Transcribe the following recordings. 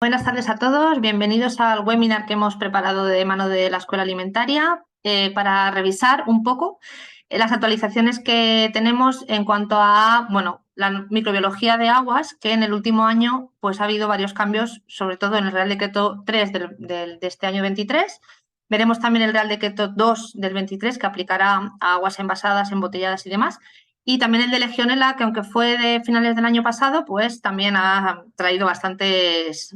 Buenas tardes a todos, bienvenidos al webinar que hemos preparado de mano de la Escuela Alimentaria para revisar un poco las actualizaciones que tenemos en cuanto a la microbiología de aguas, que en el último año pues, ha habido varios cambios, sobre todo en el Real Decreto 3 de este año 23. Veremos también el Real Decreto 2 del 23, que aplicará a aguas envasadas, embotelladas y demás. Y también el de Legionela, que aunque fue de finales del año pasado, pues también ha traído bastantes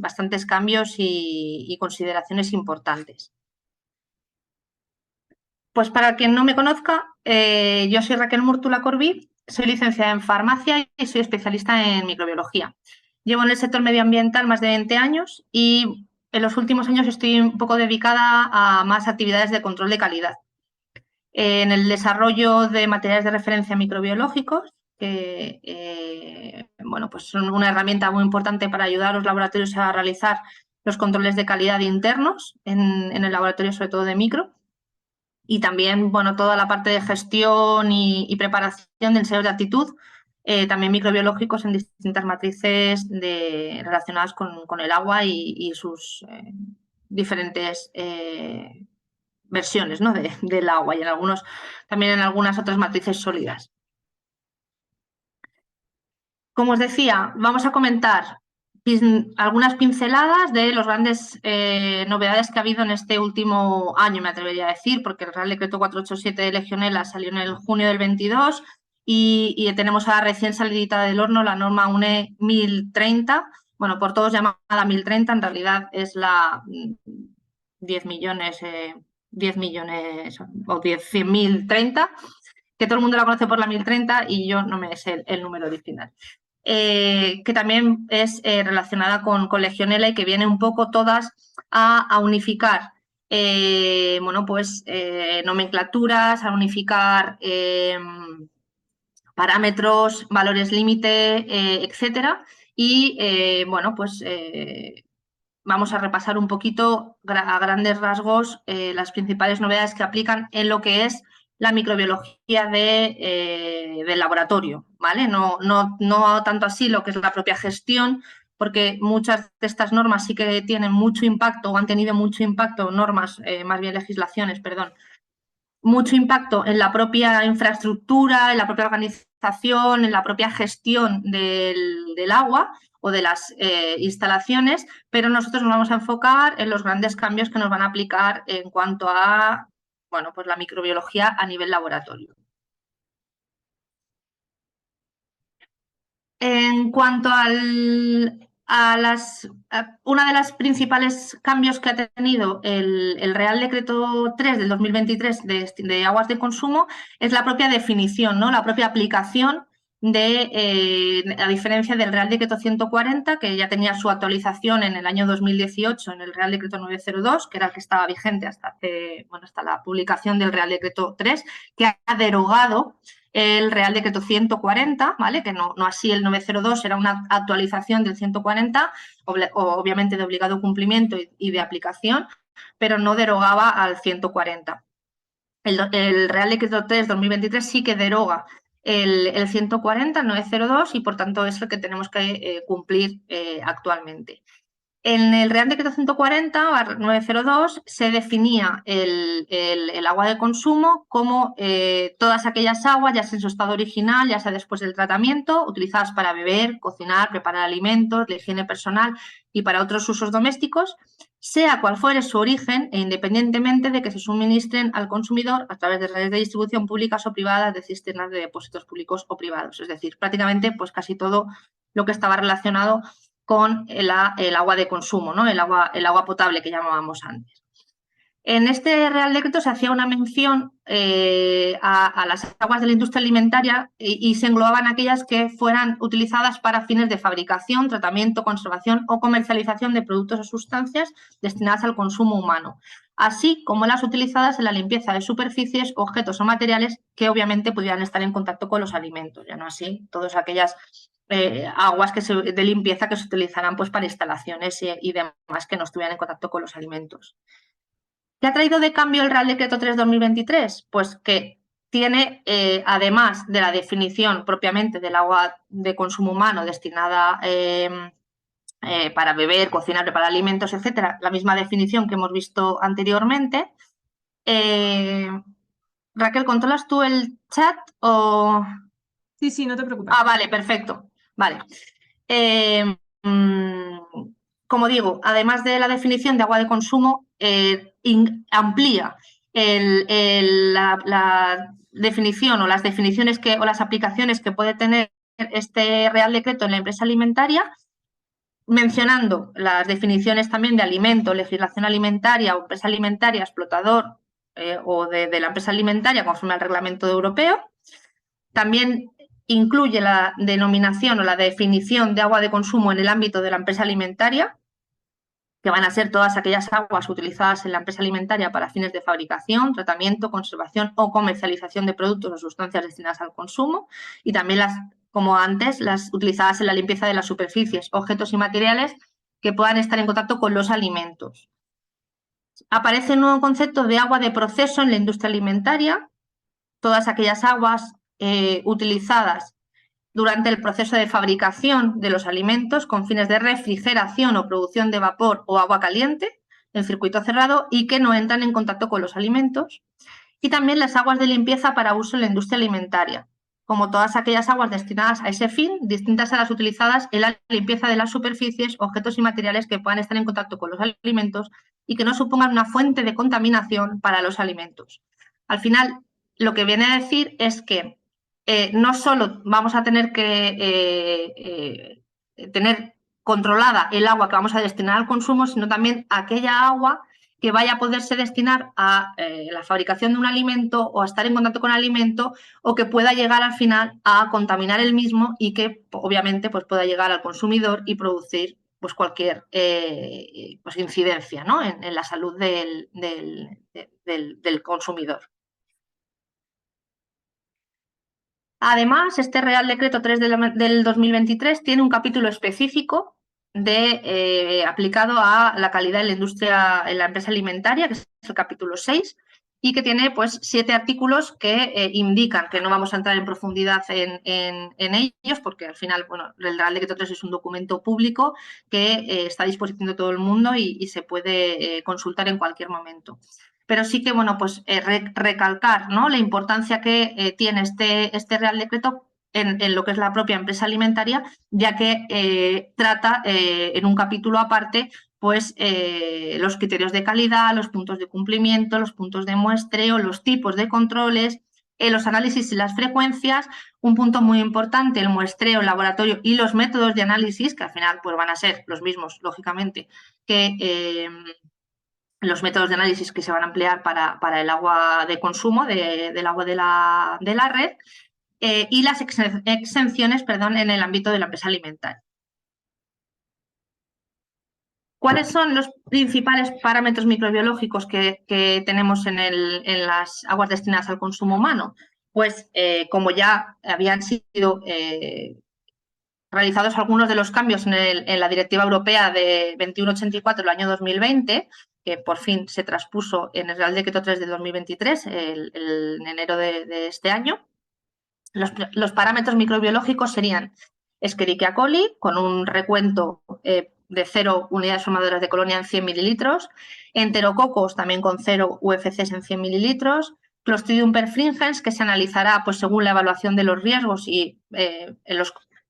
cambios y consideraciones importantes. Pues para quien no me conozca, yo soy Raquel Múrtula Corbí, soy licenciada en farmacia y soy especialista en microbiología. Llevo en el sector medioambiental más de 20 años y en los últimos años estoy un poco dedicada a más actividades de control de calidad. En el desarrollo de materiales de referencia microbiológicos, que pues son una herramienta muy importante para ayudar a los laboratorios a realizar los controles de calidad internos en el laboratorio, sobre todo de micro. Y también toda la parte de gestión y preparación de ensayos de aptitud, también microbiológicos en distintas matrices relacionadas con el agua y sus diferentes versiones, ¿no? del agua y también en algunas otras matrices sólidas. Como os decía, vamos a comentar algunas pinceladas de las grandes novedades que ha habido en este último año, me atrevería a decir, porque el Real Decreto 487 de Legionela salió en el junio del 22 y tenemos a la recién salidita del horno la norma UNE 1030, por todos llamada 1030, en realidad es la 10 millones o 100.030, que todo el mundo la conoce por la 1030 y yo no me sé el número original. Que también es relacionada con Legionela y que viene un poco todas a unificar nomenclaturas, a unificar parámetros, valores límite, etcétera. Y vamos a repasar un poquito a grandes rasgos las principales novedades que aplican en lo que es la microbiología del laboratorio, ¿vale? No tanto así lo que es la propia gestión, porque muchas de estas normas sí que tienen mucho impacto o han tenido mucho impacto, más bien legislaciones, perdón, mucho impacto en la propia infraestructura, en la propia organización, en la propia gestión del agua o de las instalaciones, pero nosotros nos vamos a enfocar en los grandes cambios que nos van a aplicar en cuanto a la microbiología a nivel laboratorio. En cuanto una de las principales cambios que ha tenido el Real Decreto 3 del 2023 de aguas de consumo es la propia definición, ¿no? La propia aplicación a diferencia del Real Decreto 140, que ya tenía su actualización en el año 2018 en el Real Decreto 902, que era el que estaba vigente hasta la publicación del Real Decreto 3, que ha derogado el Real Decreto 140, ¿vale? Que no así el 902, era una actualización del 140, obviamente de obligado cumplimiento y de aplicación, pero no derogaba al 140. El Real Decreto 3 2023 sí que deroga el 140, el 902, y por tanto es el que tenemos que cumplir actualmente. En el Real Decreto 140/902 se definía el agua de consumo como todas aquellas aguas, ya sea en su estado original, ya sea después del tratamiento, utilizadas para beber, cocinar, preparar alimentos, la higiene personal y para otros usos domésticos, sea cual fuere su origen e independientemente de que se suministren al consumidor a través de redes de distribución públicas o privadas, de cisternas de depósitos públicos o privados. Es decir, prácticamente pues casi todo lo que estaba relacionado con el agua de consumo, ¿no? el agua potable que llamábamos antes. En este Real Decreto se hacía una mención a las aguas de la industria alimentaria y se englobaban aquellas que fueran utilizadas para fines de fabricación, tratamiento, conservación o comercialización de productos o sustancias destinadas al consumo humano, así como las utilizadas en la limpieza de superficies, objetos o materiales que obviamente pudieran estar en contacto con los alimentos, ya no así todas aquellas aguas de limpieza que se utilizarán pues, para instalaciones y demás que no estuvieran en contacto con los alimentos. ¿Qué ha traído de cambio el Real Decreto 3/2023? Pues que tiene, además de la definición propiamente del agua de consumo humano destinada para beber, cocinar, preparar alimentos, etcétera, la misma definición que hemos visto anteriormente. Raquel, ¿controlas tú el chat o...? Sí, no te preocupes. Ah, vale, perfecto. Vale. Como digo, además de la definición de agua de consumo, amplía la definición o las definiciones o las aplicaciones que puede tener este Real Decreto en la empresa alimentaria, mencionando las definiciones también de alimento, legislación alimentaria o empresa alimentaria, explotador o de la empresa alimentaria conforme al reglamento europeo. También incluye la denominación o la definición de agua de consumo en el ámbito de la empresa alimentaria, que van a ser todas aquellas aguas utilizadas en la empresa alimentaria para fines de fabricación, tratamiento, conservación o comercialización de productos o sustancias destinadas al consumo, y también las, como antes, las utilizadas en la limpieza de las superficies, objetos y materiales que puedan estar en contacto con los alimentos. Aparece un nuevo concepto de agua de proceso en la industria alimentaria, todas aquellas aguas utilizadas durante el proceso de fabricación de los alimentos con fines de refrigeración o producción de vapor o agua caliente en circuito cerrado y que no entran en contacto con los alimentos. Y también las aguas de limpieza para uso en la industria alimentaria, como todas aquellas aguas destinadas a ese fin, distintas a las utilizadas en la limpieza de las superficies, objetos y materiales que puedan estar en contacto con los alimentos y que no supongan una fuente de contaminación para los alimentos. Al final, lo que viene a decir es que no solo vamos a tener que tener controlada el agua que vamos a destinar al consumo, sino también aquella agua que vaya a poderse destinar a la fabricación de un alimento o a estar en contacto con el alimento o que pueda llegar al final a contaminar el mismo y que obviamente pues, pueda llegar al consumidor y producir pues, cualquier pues, incidencia, ¿no? en la salud del consumidor. Además, este Real Decreto 3 del 2023 tiene un capítulo específico aplicado a la calidad en la industria, en la empresa alimentaria, que es el capítulo 6, y que tiene pues 7 artículos que indican, que no vamos a entrar en profundidad en ellos, porque al final, bueno, el Real Decreto 3 es un documento público que está a disposición de todo el mundo y se puede consultar en cualquier momento. Pero sí que, bueno, pues recalcar, ¿no?, la importancia que tiene este Real Decreto en lo que es la propia empresa alimentaria, ya que trata en un capítulo aparte pues los criterios de calidad, los puntos de cumplimiento, los puntos de muestreo, los tipos de controles, los análisis y las frecuencias. Un punto muy importante, el muestreo, el laboratorio y los métodos de análisis, que al final pues, van a ser los mismos, lógicamente, que los métodos de análisis que se van a emplear para el agua de consumo, del agua de la red, y las exenciones, perdón, en el ámbito de la empresa alimentaria. ¿Cuáles son los principales parámetros microbiológicos que tenemos en las aguas destinadas al consumo humano? Pues como ya habían sido realizados algunos de los cambios en la Directiva Europea de 2184 del año 2020, que por fin se traspuso en el Real Decreto 3 de 2023, en enero de este año. Los parámetros microbiológicos serían Escherichia coli, con un recuento de 0 unidades formadoras de colonia en 100 mililitros, enterococos también con 0 UFCs en 100 mililitros, Clostridium perfringens, que se analizará pues, según la evaluación de los riesgos y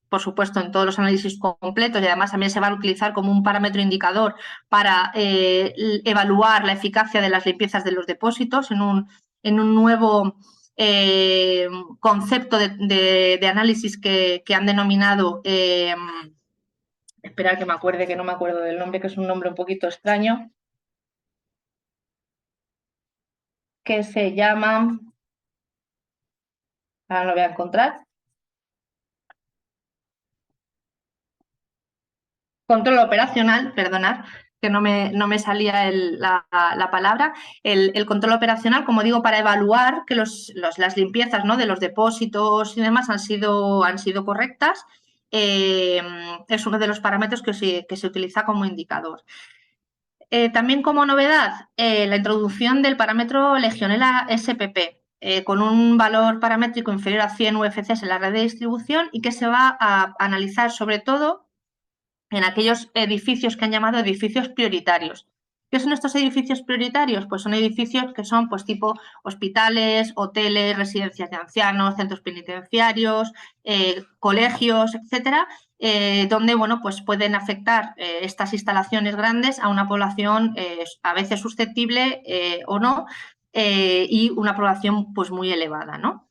por supuesto, en todos los análisis completos, y además también se va a utilizar como un parámetro indicador para evaluar la eficacia de las limpiezas de los depósitos en un nuevo concepto de análisis que han denominado, esperar que me acuerde, que no me acuerdo del nombre, que es un nombre un poquito extraño, que se llama, ahora lo voy a encontrar, control operacional, perdonad, que no me salía la palabra, el control operacional, como digo, para evaluar que las limpiezas, ¿no?, de los depósitos y demás han sido correctas, es uno de los parámetros que se utiliza como indicador. También como novedad, la introducción del parámetro Legionella SPP, con un valor paramétrico inferior a 100 UFCs en la red de distribución y que se va a analizar sobre todo en aquellos edificios que han llamado edificios prioritarios. ¿Qué son estos edificios prioritarios? Pues son edificios que son pues, tipo hospitales, hoteles, residencias de ancianos, centros penitenciarios, colegios, etcétera, donde bueno, pues pueden afectar estas instalaciones grandes a una población a veces susceptible o no, y una población pues, muy elevada, ¿no?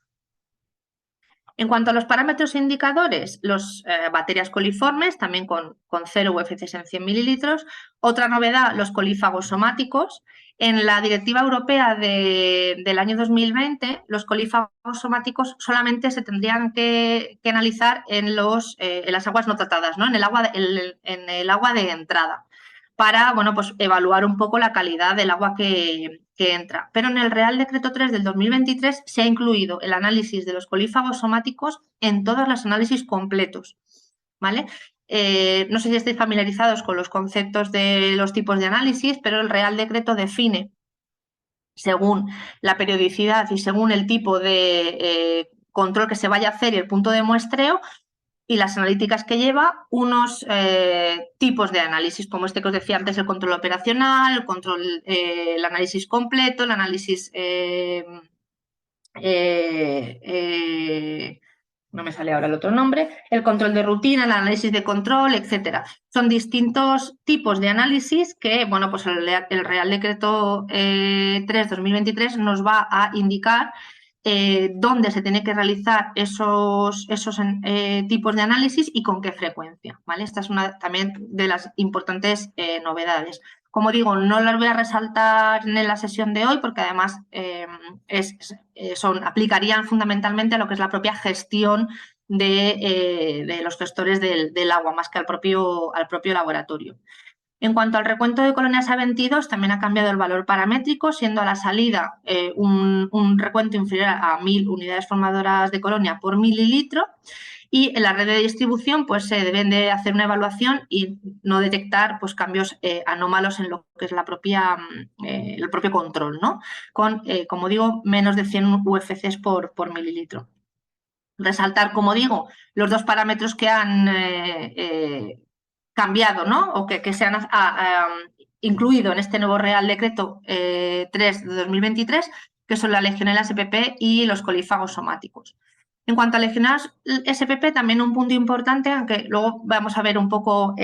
En cuanto a los parámetros e indicadores, las baterías coliformes, también con 0 UFCs en 100 mililitros. Otra novedad, los colífagos somáticos. En la Directiva Europea del año 2020, los colífagos somáticos solamente se tendrían que analizar en las aguas no tratadas, ¿no? en el agua de entrada, para bueno, pues, evaluar un poco la calidad del agua que entra. Pero en el Real Decreto 3 del 2023 se ha incluido el análisis de los colífagos somáticos en todos los análisis completos, ¿vale? No sé si estáis familiarizados con los conceptos de los tipos de análisis, pero el Real Decreto define, según la periodicidad y según el tipo de control que se vaya a hacer y el punto de muestreo, y las analíticas que lleva, unos tipos de análisis, como este que os decía antes, el control operacional, el análisis completo, el análisis no me sale ahora el otro nombre, el control de rutina, el análisis de control, etcétera. Son distintos tipos de análisis que, bueno, pues el Real Decreto 3/2023 nos va a indicar dónde se tiene que realizar esos tipos de análisis y con qué frecuencia, ¿vale? Esta es una también de las importantes novedades. Como digo, no las voy a resaltar en la sesión de hoy porque además aplicarían fundamentalmente a lo que es la propia gestión de los gestores del agua, más que al propio laboratorio. En cuanto al recuento de colonias A22, también ha cambiado el valor paramétrico, siendo a la salida un recuento inferior a 1000 unidades formadoras de colonia por mililitro, y en la red de distribución pues se deben de hacer una evaluación y no detectar pues, cambios anómalos en lo que es el propio control, ¿no? Con, como digo, menos de 100 UFCs por mililitro. Resaltar, como digo, los dos parámetros que han cambiado, ¿no? O que se han incluido en este nuevo Real Decreto 3 de 2023, que son la Legionela SPP y los colífagos somáticos. En cuanto a Legionela SPP, también un punto importante, aunque luego vamos a ver un poco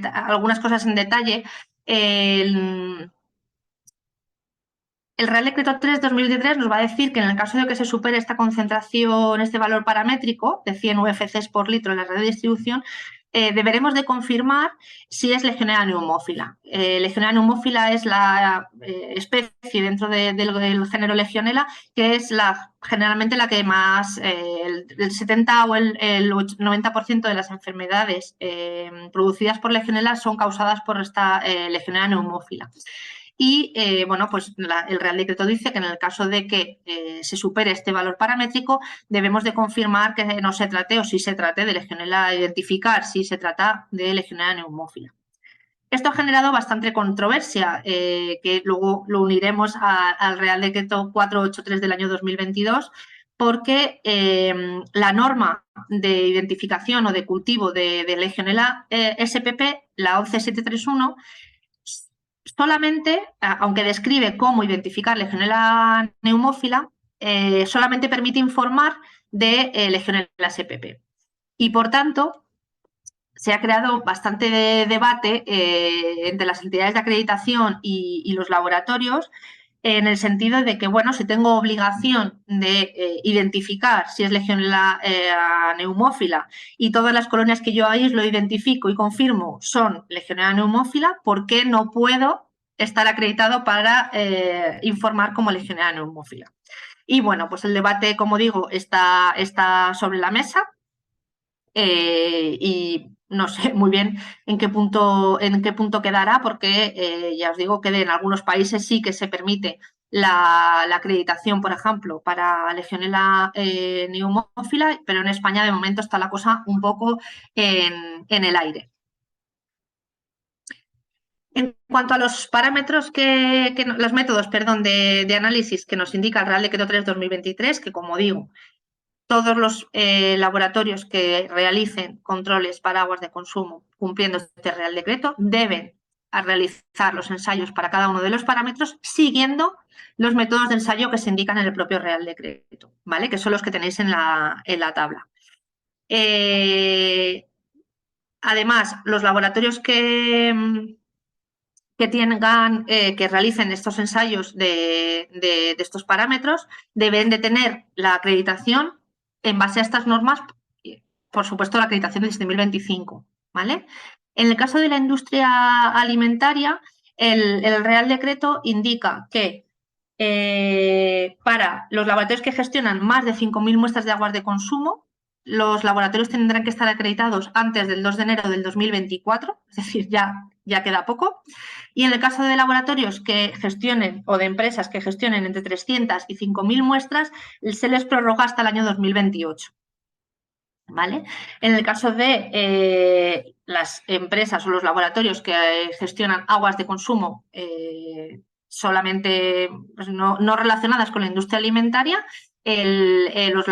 algunas cosas en detalle. El Real Decreto 3/2023 nos va a decir que en el caso de que se supere esta concentración, este valor paramétrico de 100 UFCs por litro en la red de distribución, deberemos de confirmar si es Legionella pneumófila. Legionella pneumófila es la especie dentro del género Legionella que es generalmente la que más, el 70 o el 90% de las enfermedades producidas por Legionella son causadas por esta Legionella pneumófila. Y bueno, pues el Real Decreto dice que en el caso de que se supere este valor paramétrico, debemos de confirmar que no se trate o si se trate de Legionella, identificar si se trata de Legionella pneumófila. Esto ha generado bastante controversia, que luego lo uniremos al Real Decreto 483 del año 2022, porque la norma de identificación o de cultivo de Legionella SPP, la 11731, solamente, aunque describe cómo identificar Legionella pneumófila, solamente permite informar de Legionella SPP. Y por tanto, se ha creado bastante debate entre las entidades de acreditación y los laboratorios, en el sentido de que, bueno, si tengo obligación de identificar si es Legionella pneumófila y todas las colonias que yo lo identifico y confirmo son Legionella pneumófila, ¿por qué no puedo estar acreditado para informar como Legionella pneumófila? Y bueno, pues el debate, como digo, está sobre la mesa y no sé muy bien en qué punto quedará, porque ya os digo que en algunos países sí que se permite la acreditación, por ejemplo, para Legionella pneumófila, pero en España de momento está la cosa un poco en el aire. En cuanto a los parámetros los métodos, perdón, de análisis que nos indica el Real Decreto 3/2023, que como digo, todos los laboratorios que realicen controles para aguas de consumo cumpliendo este Real Decreto deben realizar los ensayos para cada uno de los parámetros siguiendo los métodos de ensayo que se indican en el propio Real Decreto, ¿vale? Que son los que tenéis en la tabla. Además, los laboratorios que tengan, que realicen estos ensayos de estos parámetros deben de tener la acreditación en base a estas normas, por supuesto la acreditación del 2025, ¿vale? En el caso de la industria alimentaria, el Real Decreto indica que para los laboratorios que gestionan más de 5.000 muestras de aguas de consumo, los laboratorios tendrán que estar acreditados antes del 2 de enero del 2024, es decir, ya queda poco. Y en el caso de laboratorios que gestionen o de empresas que gestionen entre 300 y 5.000 muestras, se les prorroga hasta el año 2028. ¿Vale? En el caso de las empresas o los laboratorios que gestionan aguas de consumo solamente pues, no relacionadas con la industria alimentaria, los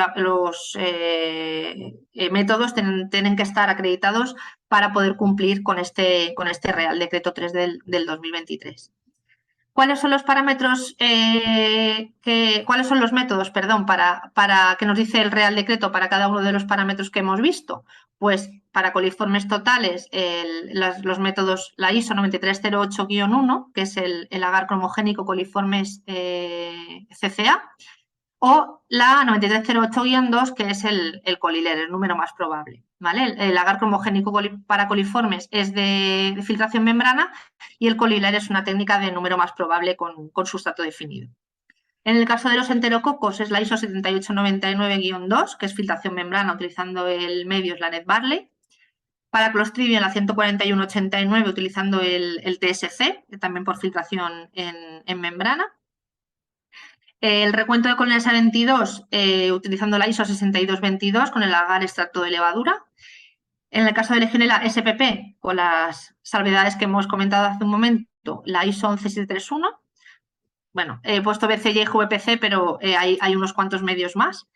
métodos tienen que estar acreditados para poder cumplir con este Real Decreto 3 del 2023. ¿Cuáles son los parámetros, cuáles son los métodos, perdón, para que nos dice el Real Decreto para cada uno de los parámetros que hemos visto? Pues para coliformes totales, los métodos, la ISO 9308-1, que es el agar cromogénico coliformes CCA, o la 9308-2, que es el coliler, el número más probable. ¿Vale? El agar cromogénico para coliformes es de filtración membrana y el coliler es una técnica de número más probable con sustrato definido. En el caso de los enterococos es la ISO 7899-2, que es filtración membrana utilizando el medio Slanet Barley. Para Clostridium la 14189 utilizando el TSC, también por filtración en membrana. El recuento de colonias a 22 utilizando la ISO 6222 con el agar extracto de levadura. En el caso de Legionella SPP, con las salvedades que hemos comentado hace un momento, la ISO 11731. Bueno, he puesto BCY y VPC, pero hay unos cuantos medios más.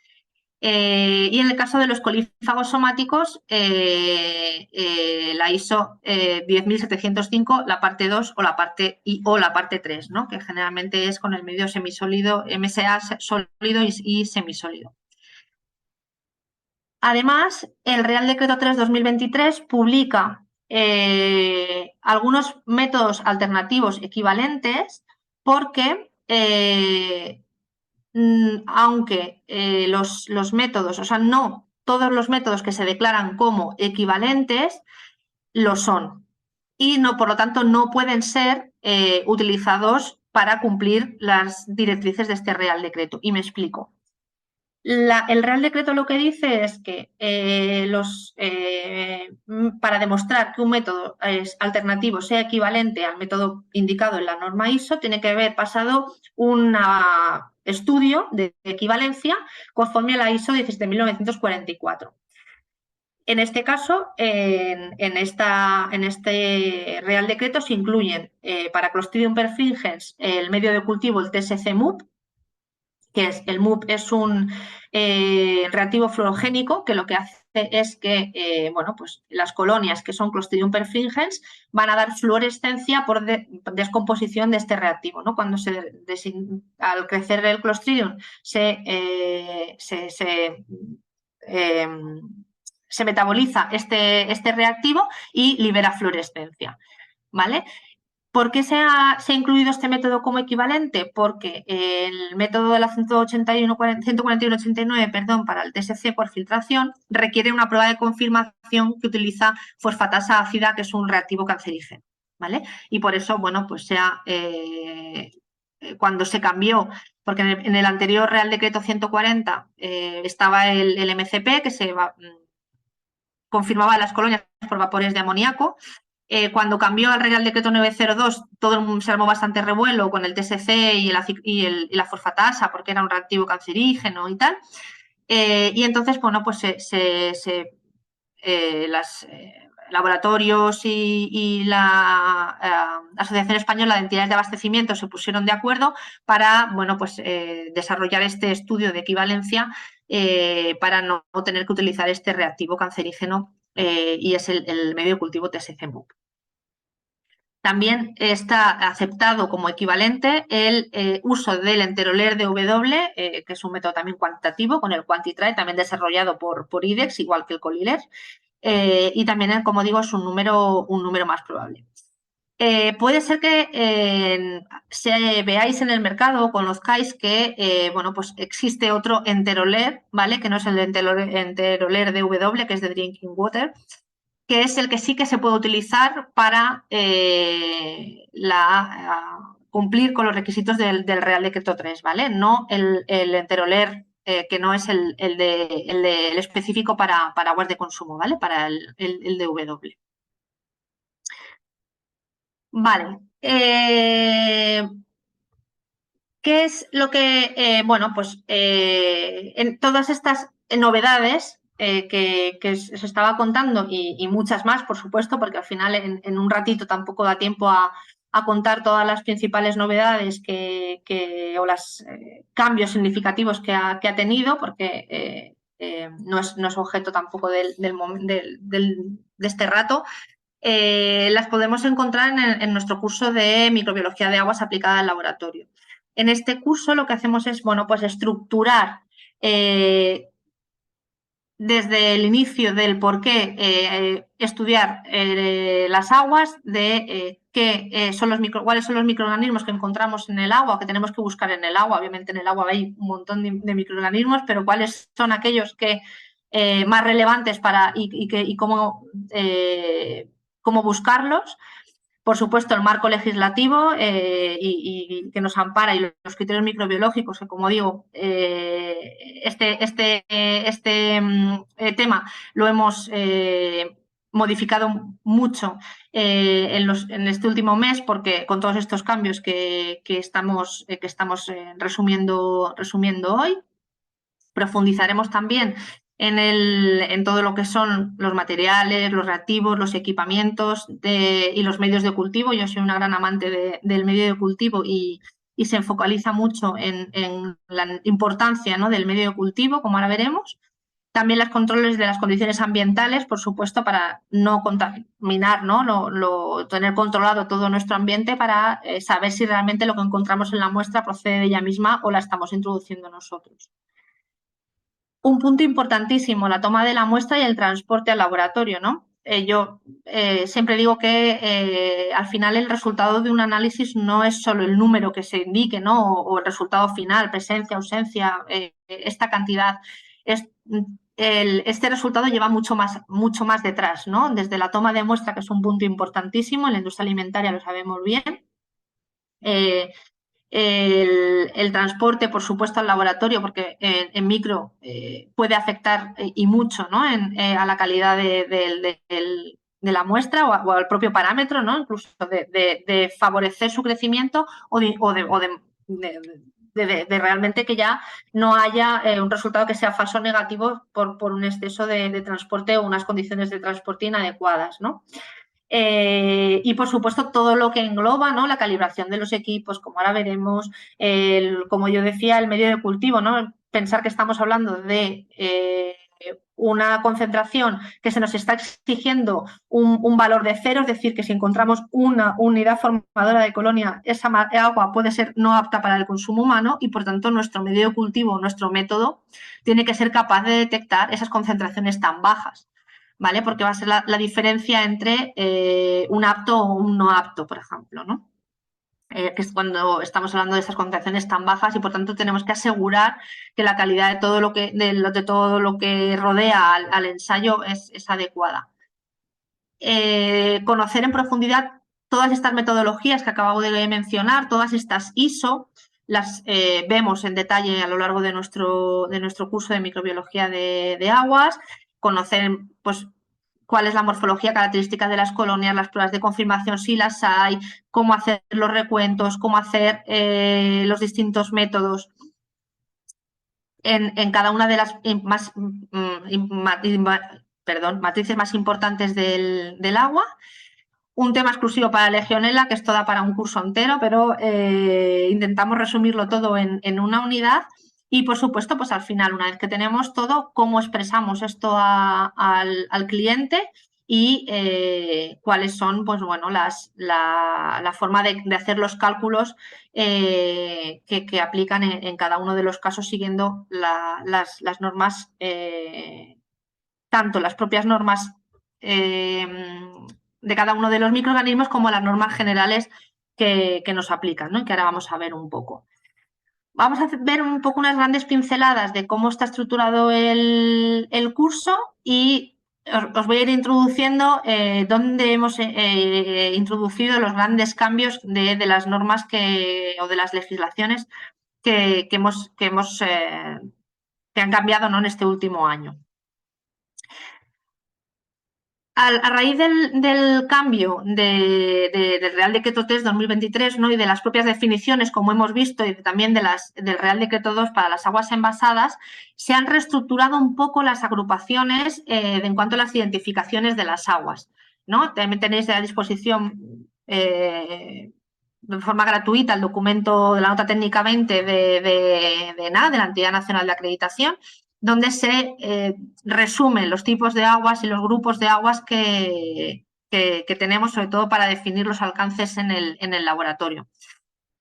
Y en el caso de los colífagos somáticos, la ISO 10705, la parte 2 o la parte 3, ¿no? Que generalmente es con el medio semisólido, MSA sólido y semisólido. Además, el Real Decreto 3/2023 publica algunos métodos alternativos equivalentes porque aunque los métodos, o sea, no todos los métodos que se declaran como equivalentes lo son y por lo tanto no pueden ser utilizados para cumplir las directrices de este Real Decreto. Y me explico. El Real Decreto lo que dice es que para demostrar que un método alternativo sea equivalente al método indicado en la norma ISO, tiene que haber pasado un estudio de equivalencia conforme a la ISO 17944. En este caso, en este Real Decreto se incluyen para Clostridium perfringens el medio de cultivo, el TSC-MUP, que es el MUP es un reactivo fluorogénico que lo que hace es que bueno, pues las colonias que son Clostridium perfringens van a dar fluorescencia por descomposición de este reactivo, ¿no? Cuando al crecer el Clostridium se metaboliza este reactivo y libera fluorescencia, ¿vale? ¿Por qué se ha incluido este método como equivalente? Porque el método de la 141-89, perdón, para el TSC por filtración requiere una prueba de confirmación que utiliza fosfatasa ácida, que es un reactivo cancerígeno, ¿vale? Y por eso, bueno, pues cuando se cambió, porque en el anterior Real Decreto 140 estaba el MCP, que se confirmaba las colonias por vapores de amoníaco. Cuando cambió al Real Decreto 902, todo el mundo se armó bastante revuelo con el TSC y la fosfatasa, porque era un reactivo cancerígeno y tal. Y entonces, bueno, pues los laboratorios y la Asociación Española de Entidades de Abastecimiento se pusieron de acuerdo para, bueno, pues desarrollar este estudio de equivalencia para no tener que utilizar este reactivo cancerígeno y es el medio de cultivo TSC-MUP. También está aceptado como equivalente el uso del enteroler de W, que es un método también cuantitativo, con el Quantitrae, también desarrollado por IDEX, igual que el Coliler, y también, como digo, es un número más probable. Puede ser que veáis en el mercado o conozcáis que bueno, pues existe otro enteroler, ¿vale? Que no es el enteroler de W, que es de Drinking Water, que es el que sí que se puede utilizar para cumplir con los requisitos del Real Decreto 3, ¿vale? No el enteroler, que no es el específico para aguas de consumo, ¿vale? Para el DW. Vale. ¿Qué es lo que, bueno, pues en todas estas novedades que se estaba contando y muchas más, por supuesto, porque al final en un ratito tampoco da tiempo a contar todas las principales novedades o los cambios significativos que ha tenido, porque no es objeto tampoco de este rato. Las podemos encontrar en nuestro curso de microbiología de aguas aplicada al laboratorio. En este curso lo que hacemos es, bueno, pues estructurar desde el inicio del por qué estudiar las aguas, de cuáles son los microorganismos que encontramos en el agua, que tenemos que buscar en el agua. Obviamente en el agua hay un montón de microorganismos, pero cuáles son aquellos que más relevantes y cómo buscarlos. Por supuesto, el marco legislativo y que nos ampara y los criterios microbiológicos, que como digo, este tema lo hemos modificado mucho en este último mes, porque con todos estos cambios que estamos resumiendo hoy. Profundizaremos también en todo lo que son los materiales, los reactivos, los equipamientos y los medios de cultivo. Yo soy una gran amante del medio de cultivo y se focaliza mucho en la importancia, ¿no?, del medio de cultivo, como ahora veremos. También los controles de las condiciones ambientales, por supuesto, para no contaminar, ¿no?, tener controlado todo nuestro ambiente para saber si realmente lo que encontramos en la muestra procede de ella misma o la estamos introduciendo nosotros. Un punto importantísimo, la toma de la muestra y el transporte al laboratorio, ¿no? Yo siempre digo que al final el resultado de un análisis no es solo el número que se indique, ¿no?, o el resultado final, presencia, ausencia, esta cantidad. Este resultado lleva mucho más detrás, ¿no? Desde la toma de muestra, que es un punto importantísimo, en la industria alimentaria lo sabemos bien. El transporte, por supuesto, al laboratorio, porque en micro puede afectar y mucho, ¿no?, a la calidad de la muestra o al propio parámetro, ¿no?, incluso de favorecer su crecimiento o de realmente que ya no haya un resultado que sea falso o negativo por un exceso de transporte o unas condiciones de transporte inadecuadas, ¿no? Y, por supuesto, todo lo que engloba, ¿no?, la calibración de los equipos, como ahora veremos, como yo decía, el medio de cultivo, ¿no? Pensar que estamos hablando de una concentración que se nos está exigiendo un valor de 0, es decir, que si encontramos una unidad formadora de colonia, esa agua puede ser no apta para el consumo humano y, por tanto, nuestro medio de cultivo, nuestro método, tiene que ser capaz de detectar esas concentraciones tan bajas, ¿vale? Porque va a ser la diferencia entre un apto o un no apto, por ejemplo, ¿no? Que es cuando estamos hablando de esas concentraciones tan bajas y, por tanto, tenemos que asegurar que la calidad de todo lo que rodea al ensayo es adecuada. Conocer en profundidad todas estas metodologías que acabo de mencionar, todas estas ISO, las vemos en detalle a lo largo de nuestro curso de microbiología de aguas. Conocer, pues, cuál es la morfología característica de las colonias, las pruebas de confirmación si las hay, cómo hacer los recuentos, cómo hacer los distintos métodos en cada una de las matrices más importantes del agua. Un tema exclusivo para Legionella, que esto da para un curso entero, pero intentamos resumirlo todo en una unidad. Y, por supuesto, pues al final, una vez que tenemos todo, cómo expresamos esto al cliente y cuáles son, pues bueno, la forma de hacer los cálculos que aplican en cada uno de los casos siguiendo las normas, tanto las propias normas de cada uno de los microorganismos como las normas generales que nos aplican, ¿no? Y que ahora vamos a ver un poco. Vamos a ver un poco unas grandes pinceladas de cómo está estructurado el curso y os voy a ir introduciendo dónde hemos introducido los grandes cambios de las normas o de las legislaciones que han cambiado, ¿no?, en este último año. A raíz del cambio del Real Decreto 3 2023, ¿no?, y de las propias definiciones, como hemos visto, y también del Real Decreto 2 para las aguas envasadas, se han reestructurado un poco las agrupaciones en cuanto a las identificaciones de las aguas, ¿no? También tenéis a disposición de forma gratuita el documento de la nota técnica 20 de la Entidad Nacional de Acreditación, donde se resumen los tipos de aguas y los grupos de aguas que tenemos, sobre todo para definir los alcances en el laboratorio.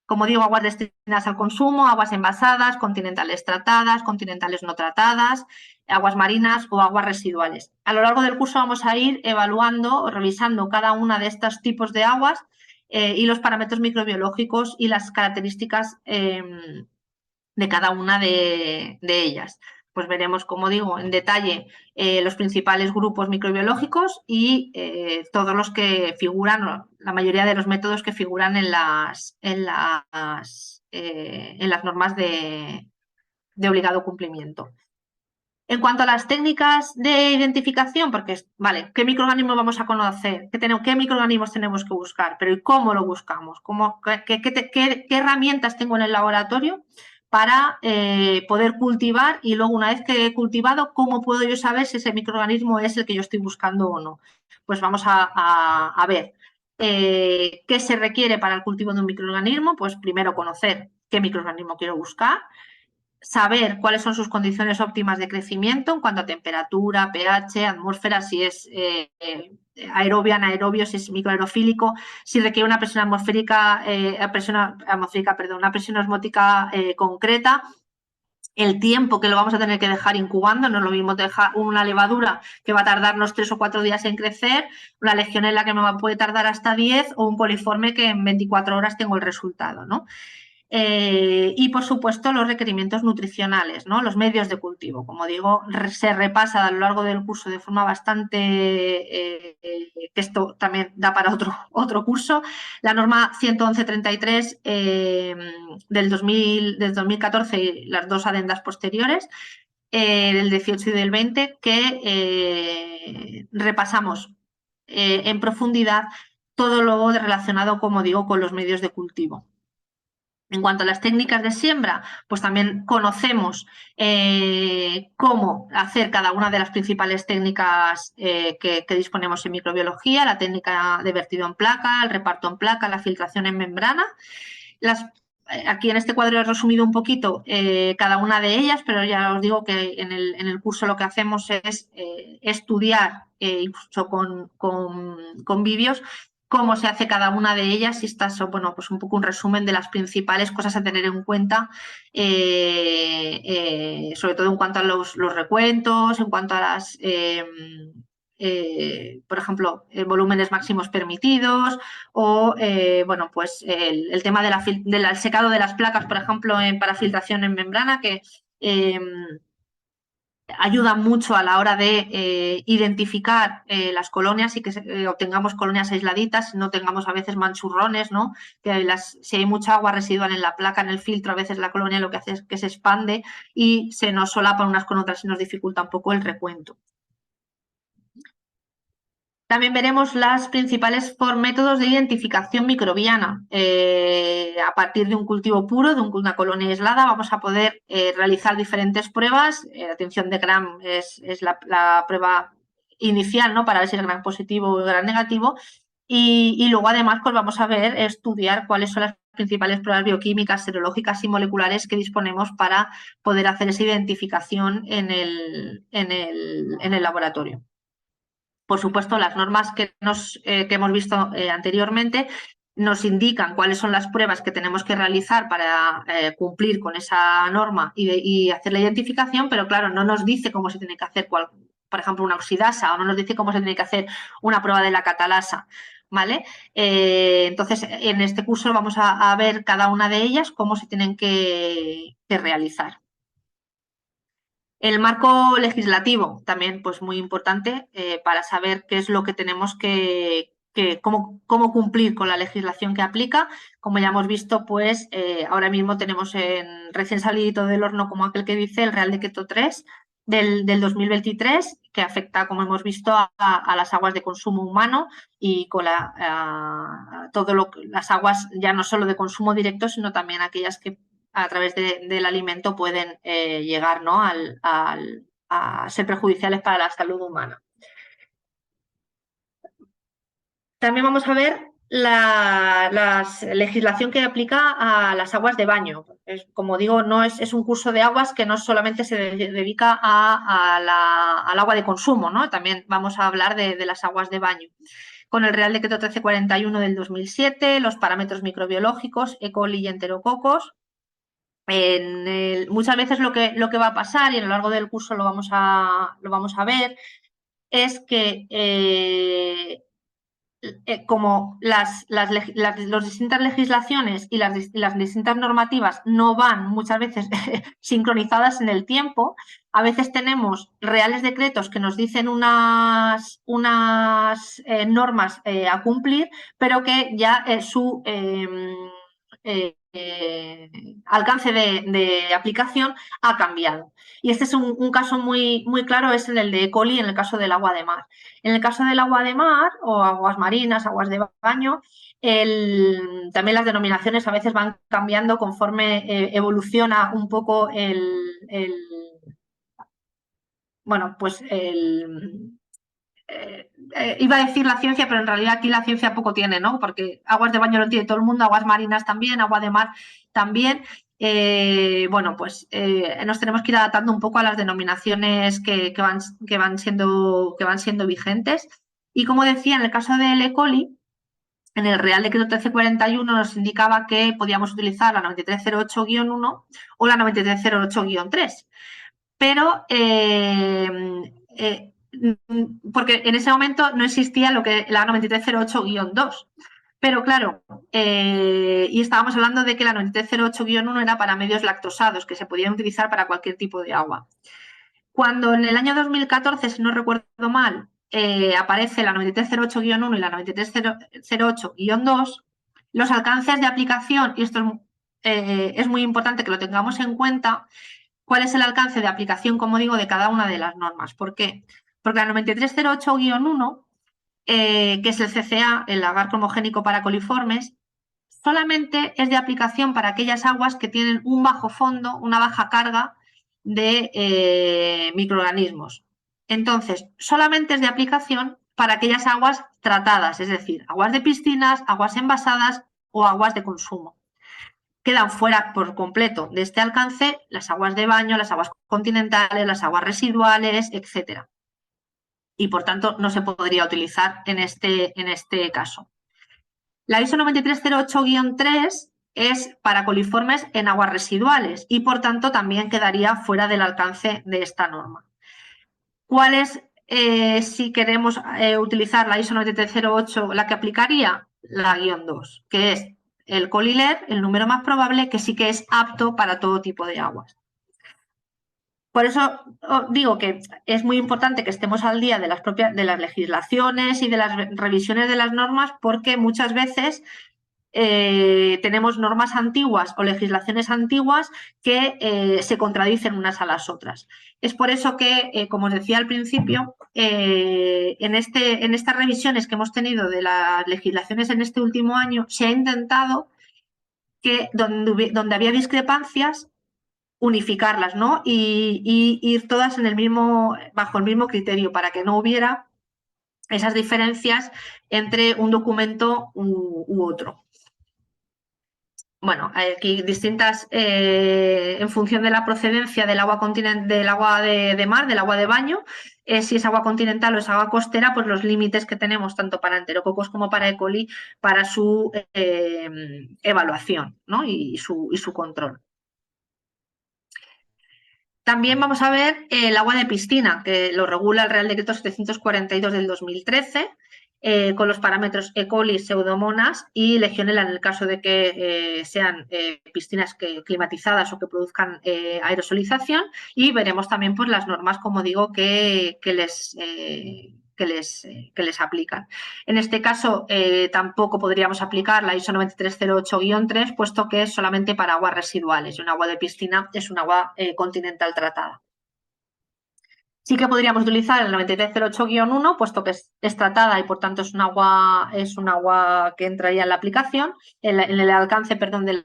Como digo, aguas destinadas al consumo, aguas envasadas, continentales tratadas, continentales no tratadas, aguas marinas o aguas residuales. A lo largo del curso vamos a ir evaluando o revisando cada una de estos tipos de aguas y los parámetros microbiológicos y las características de cada una de ellas. Pues veremos, como digo, en detalle los principales grupos microbiológicos y todos los que figuran, la mayoría de los métodos que figuran en las normas de obligado cumplimiento. En cuanto a las técnicas de identificación, porque, vale, ¿qué microorganismos vamos a conocer? ¿Qué microorganismos tenemos que buscar? Pero ¿y cómo lo buscamos? ¿Qué herramientas tengo en el laboratorio para poder cultivar? Y luego, una vez que he cultivado, ¿cómo puedo yo saber si ese microorganismo es el que yo estoy buscando o no? Pues vamos a ver qué se requiere para el cultivo de un microorganismo. Pues primero conocer qué microorganismo quiero buscar, saber cuáles son sus condiciones óptimas de crecimiento en cuanto a temperatura, pH, atmósfera, si es aerobia, anaerobio, si es microaerofílico, si requiere una presión atmosférica, una presión osmótica concreta, el tiempo que lo vamos a tener que dejar incubando. No es lo mismo dejar una levadura que va a tardarnos 3 o 4 días en crecer, una legionela que me puede tardar hasta 10 o un coliforme que en 24 horas tengo el resultado, ¿no? Y, por supuesto, los requerimientos nutricionales, ¿no? Los medios de cultivo. Como digo, se repasa a lo largo del curso de forma bastante... que esto también da para otro curso. La norma 111.33 del 2014 y las dos adendas posteriores, del 18 y del 20, que repasamos en profundidad todo lo relacionado, como digo, con los medios de cultivo. En cuanto a las técnicas de siembra, pues también conocemos cómo hacer cada una de las principales técnicas que disponemos en microbiología: la técnica de vertido en placa, el reparto en placa, la filtración en membrana. Aquí en este cuadro he resumido un poquito cada una de ellas, pero ya os digo que en el curso lo que hacemos es estudiar, incluso con vídeos, cómo se hace cada una de ellas, y estas son, bueno, pues un poco un resumen de las principales cosas a tener en cuenta, sobre todo en cuanto a los recuentos, en cuanto a las, por ejemplo, volúmenes máximos permitidos, o bueno, pues el tema del secado de las placas, por ejemplo, para filtración en membrana, que ayuda mucho a la hora de identificar las colonias y que obtengamos colonias aisladitas, no tengamos a veces manchurrones, ¿no? Si hay mucha agua residual en la placa, en el filtro, a veces la colonia lo que hace es que se expande y se nos solapan unas con otras y nos dificulta un poco el recuento. También veremos los principales métodos de identificación microbiana. A partir de un cultivo puro, de una colonia aislada, vamos a poder realizar diferentes pruebas. La tinción de Gram es la prueba inicial, ¿no?, para ver si el Gram positivo o el Gram negativo. Y luego además pues vamos a estudiar cuáles son las principales pruebas bioquímicas, serológicas y moleculares que disponemos para poder hacer esa identificación en el laboratorio. Por supuesto, las normas que hemos visto anteriormente nos indican cuáles son las pruebas que tenemos que realizar para cumplir con esa norma y hacer la identificación, pero claro, no nos dice cómo se tiene que hacer, por ejemplo, una oxidasa, o no nos dice cómo se tiene que hacer una prueba de la catalasa, ¿vale? Entonces, en este curso vamos a ver cada una de ellas, cómo se tienen que realizar. El marco legislativo también, pues muy importante para saber qué es lo que tenemos cómo cumplir con la legislación que aplica. Como ya hemos visto, pues ahora mismo tenemos recién salido del horno, como aquel que dice, el Real Decreto 3 del 2023, que afecta, como hemos visto, a las aguas de consumo humano y con las aguas ya no solo de consumo directo, sino también aquellas que a través del alimento pueden llegar, ¿no? a ser perjudiciales para la salud humana. También vamos a ver la legislación que aplica a las aguas de baño. Como digo, es un curso de aguas que no solamente se dedica al agua de consumo, ¿no? También vamos a hablar de las aguas de baño. Con el Real Decreto 1341 del 2007, los parámetros microbiológicos, E. coli y enterococos. Muchas veces lo que va a pasar, y a lo largo del curso lo vamos a ver, es que como las distintas legislaciones y las distintas normativas no van muchas veces sincronizadas en el tiempo, a veces tenemos reales decretos que nos dicen unas normas a cumplir, pero que ya su alcance de aplicación ha cambiado. Y este es un caso muy claro, es el de E. coli en el caso del agua de mar. En el caso del agua de mar o aguas marinas, aguas de baño, también las denominaciones a veces van cambiando conforme evoluciona un poco bueno, pues iba a decir la ciencia, pero en realidad aquí la ciencia poco tiene, ¿no? Porque aguas de baño lo tiene todo el mundo, aguas marinas también, agua de mar también. Bueno, pues nos tenemos que ir adaptando un poco a las denominaciones que van siendo vigentes. Y como decía, en el caso del E. coli, en el Real Decreto 1341 nos indicaba que podíamos utilizar la 9308-1 o la 9308-3. Pero porque en ese momento no existía lo que la 9308-2. Pero claro, y estábamos hablando de que la 9308-1 era para medios lactosados, que se podían utilizar para cualquier tipo de agua. Cuando en el año 2014, si no recuerdo mal, aparece la 9308-1 y la 9308-2, los alcances de aplicación, y esto es muy importante que lo tengamos en cuenta, cuál es el alcance de aplicación, como digo, de cada una de las normas. ¿Por qué? Porque la 9308-1, que es el CCA, el agar cromogénico para coliformes, solamente es de aplicación para aquellas aguas que tienen un bajo fondo, una baja carga de microorganismos. Entonces, solamente es de aplicación para aquellas aguas tratadas, es decir, aguas de piscinas, aguas envasadas o aguas de consumo. Quedan fuera por completo de este alcance las aguas de baño, las aguas continentales, las aguas residuales, etc. Y por tanto no se podría utilizar en este caso. La ISO 9308-3 es para coliformes en aguas residuales y por tanto también quedaría fuera del alcance de esta norma. ¿Cuál es, si queremos utilizar la ISO 9308, la que aplicaría? La -2, que es el coliler, el número más probable, que sí que es apto para todo tipo de aguas. Por eso digo que es muy importante que estemos al día de las legislaciones y de las revisiones de las normas, porque muchas veces tenemos normas antiguas o legislaciones antiguas que se contradicen unas a las otras. Es por eso que, como os decía al principio, en estas revisiones que hemos tenido de las legislaciones en este último año, se ha intentado que donde había discrepancias, unificarlas, ¿no? Y ir todas bajo el mismo criterio para que no hubiera esas diferencias entre un documento u otro. Bueno, hay aquí distintas, en función de la procedencia del agua, del agua de mar, del agua de baño, si es agua continental o es agua costera, pues los límites que tenemos tanto para enterococos como para E. coli para su evaluación, ¿no? y su control. También vamos a ver el agua de piscina, que lo regula el Real Decreto 742 del 2013, con los parámetros E. coli, Pseudomonas y Legionela en el caso de que sean piscinas climatizadas o que produzcan aerosolización. Y veremos también pues, las normas, como digo, que les aplican. En este caso, tampoco podríamos aplicar la ISO 9308-3, puesto que es solamente para aguas residuales y un agua de piscina es un agua continental tratada. Sí que podríamos utilizar el 9308-1, puesto que es tratada y por tanto es un agua que entraría en la aplicación, en el alcance, perdón, de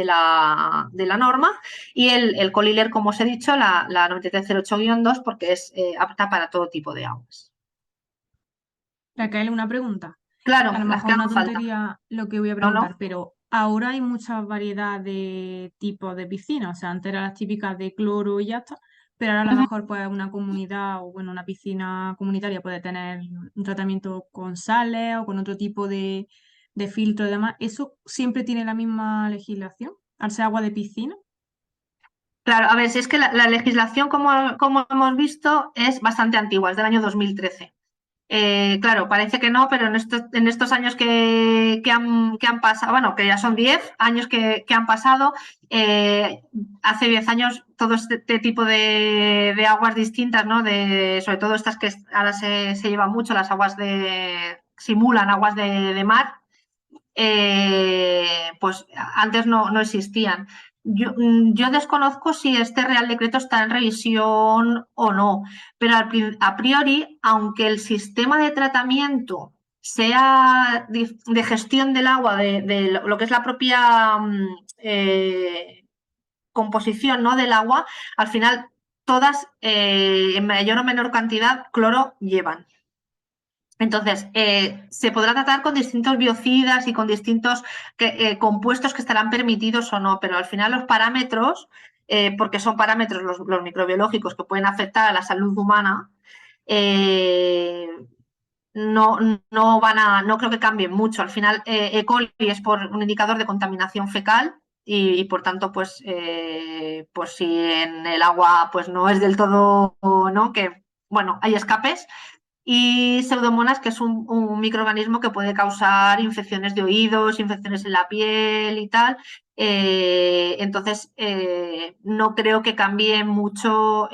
la norma, y el Coliler, como os he dicho, la 9308-2, porque es apta para todo tipo de aguas. Raquel, una pregunta. Claro, A lo las que mejor una hagan falta. tontería lo que voy a No, preguntar, no. pero ahora hay mucha variedad de tipos de piscinas. O sea, antes eran las típicas de cloro y ya está, pero ahora a lo Ujú. mejor pues una comunidad o bueno, una piscina comunitaria puede tener un tratamiento con sales o con otro tipo de filtro y demás. ¿Eso siempre tiene la misma legislación al ser agua de piscina? Claro, a ver, si es que la legislación, como hemos visto, es bastante antigua, es del año 2013. Claro, parece que no, pero en estos años que han pasado, bueno, que ya son 10 años que han pasado, hace 10 años todo este tipo de aguas distintas, ¿no? Sobre todo estas que ahora se llevan mucho, las aguas simulan aguas de mar, pues antes no existían. Yo desconozco si este Real Decreto está en revisión o no, pero a priori, aunque el sistema de tratamiento sea de gestión del agua, de lo que es la propia composición, ¿no? del agua, al final todas, en mayor o menor cantidad, cloro llevan. Entonces, se podrá tratar con distintos biocidas y con distintos compuestos que estarán permitidos o no, pero al final los parámetros, porque son parámetros los microbiológicos que pueden afectar a la salud humana, no, no creo que cambien mucho. Al final, E. coli es por un indicador de contaminación fecal y por tanto, pues si en el agua pues no es del todo, ¿no? Que, bueno, hay escapes, y Pseudomonas, que es un microorganismo que puede causar infecciones de oídos, infecciones en la piel y tal. Entonces, no creo que cambien mucho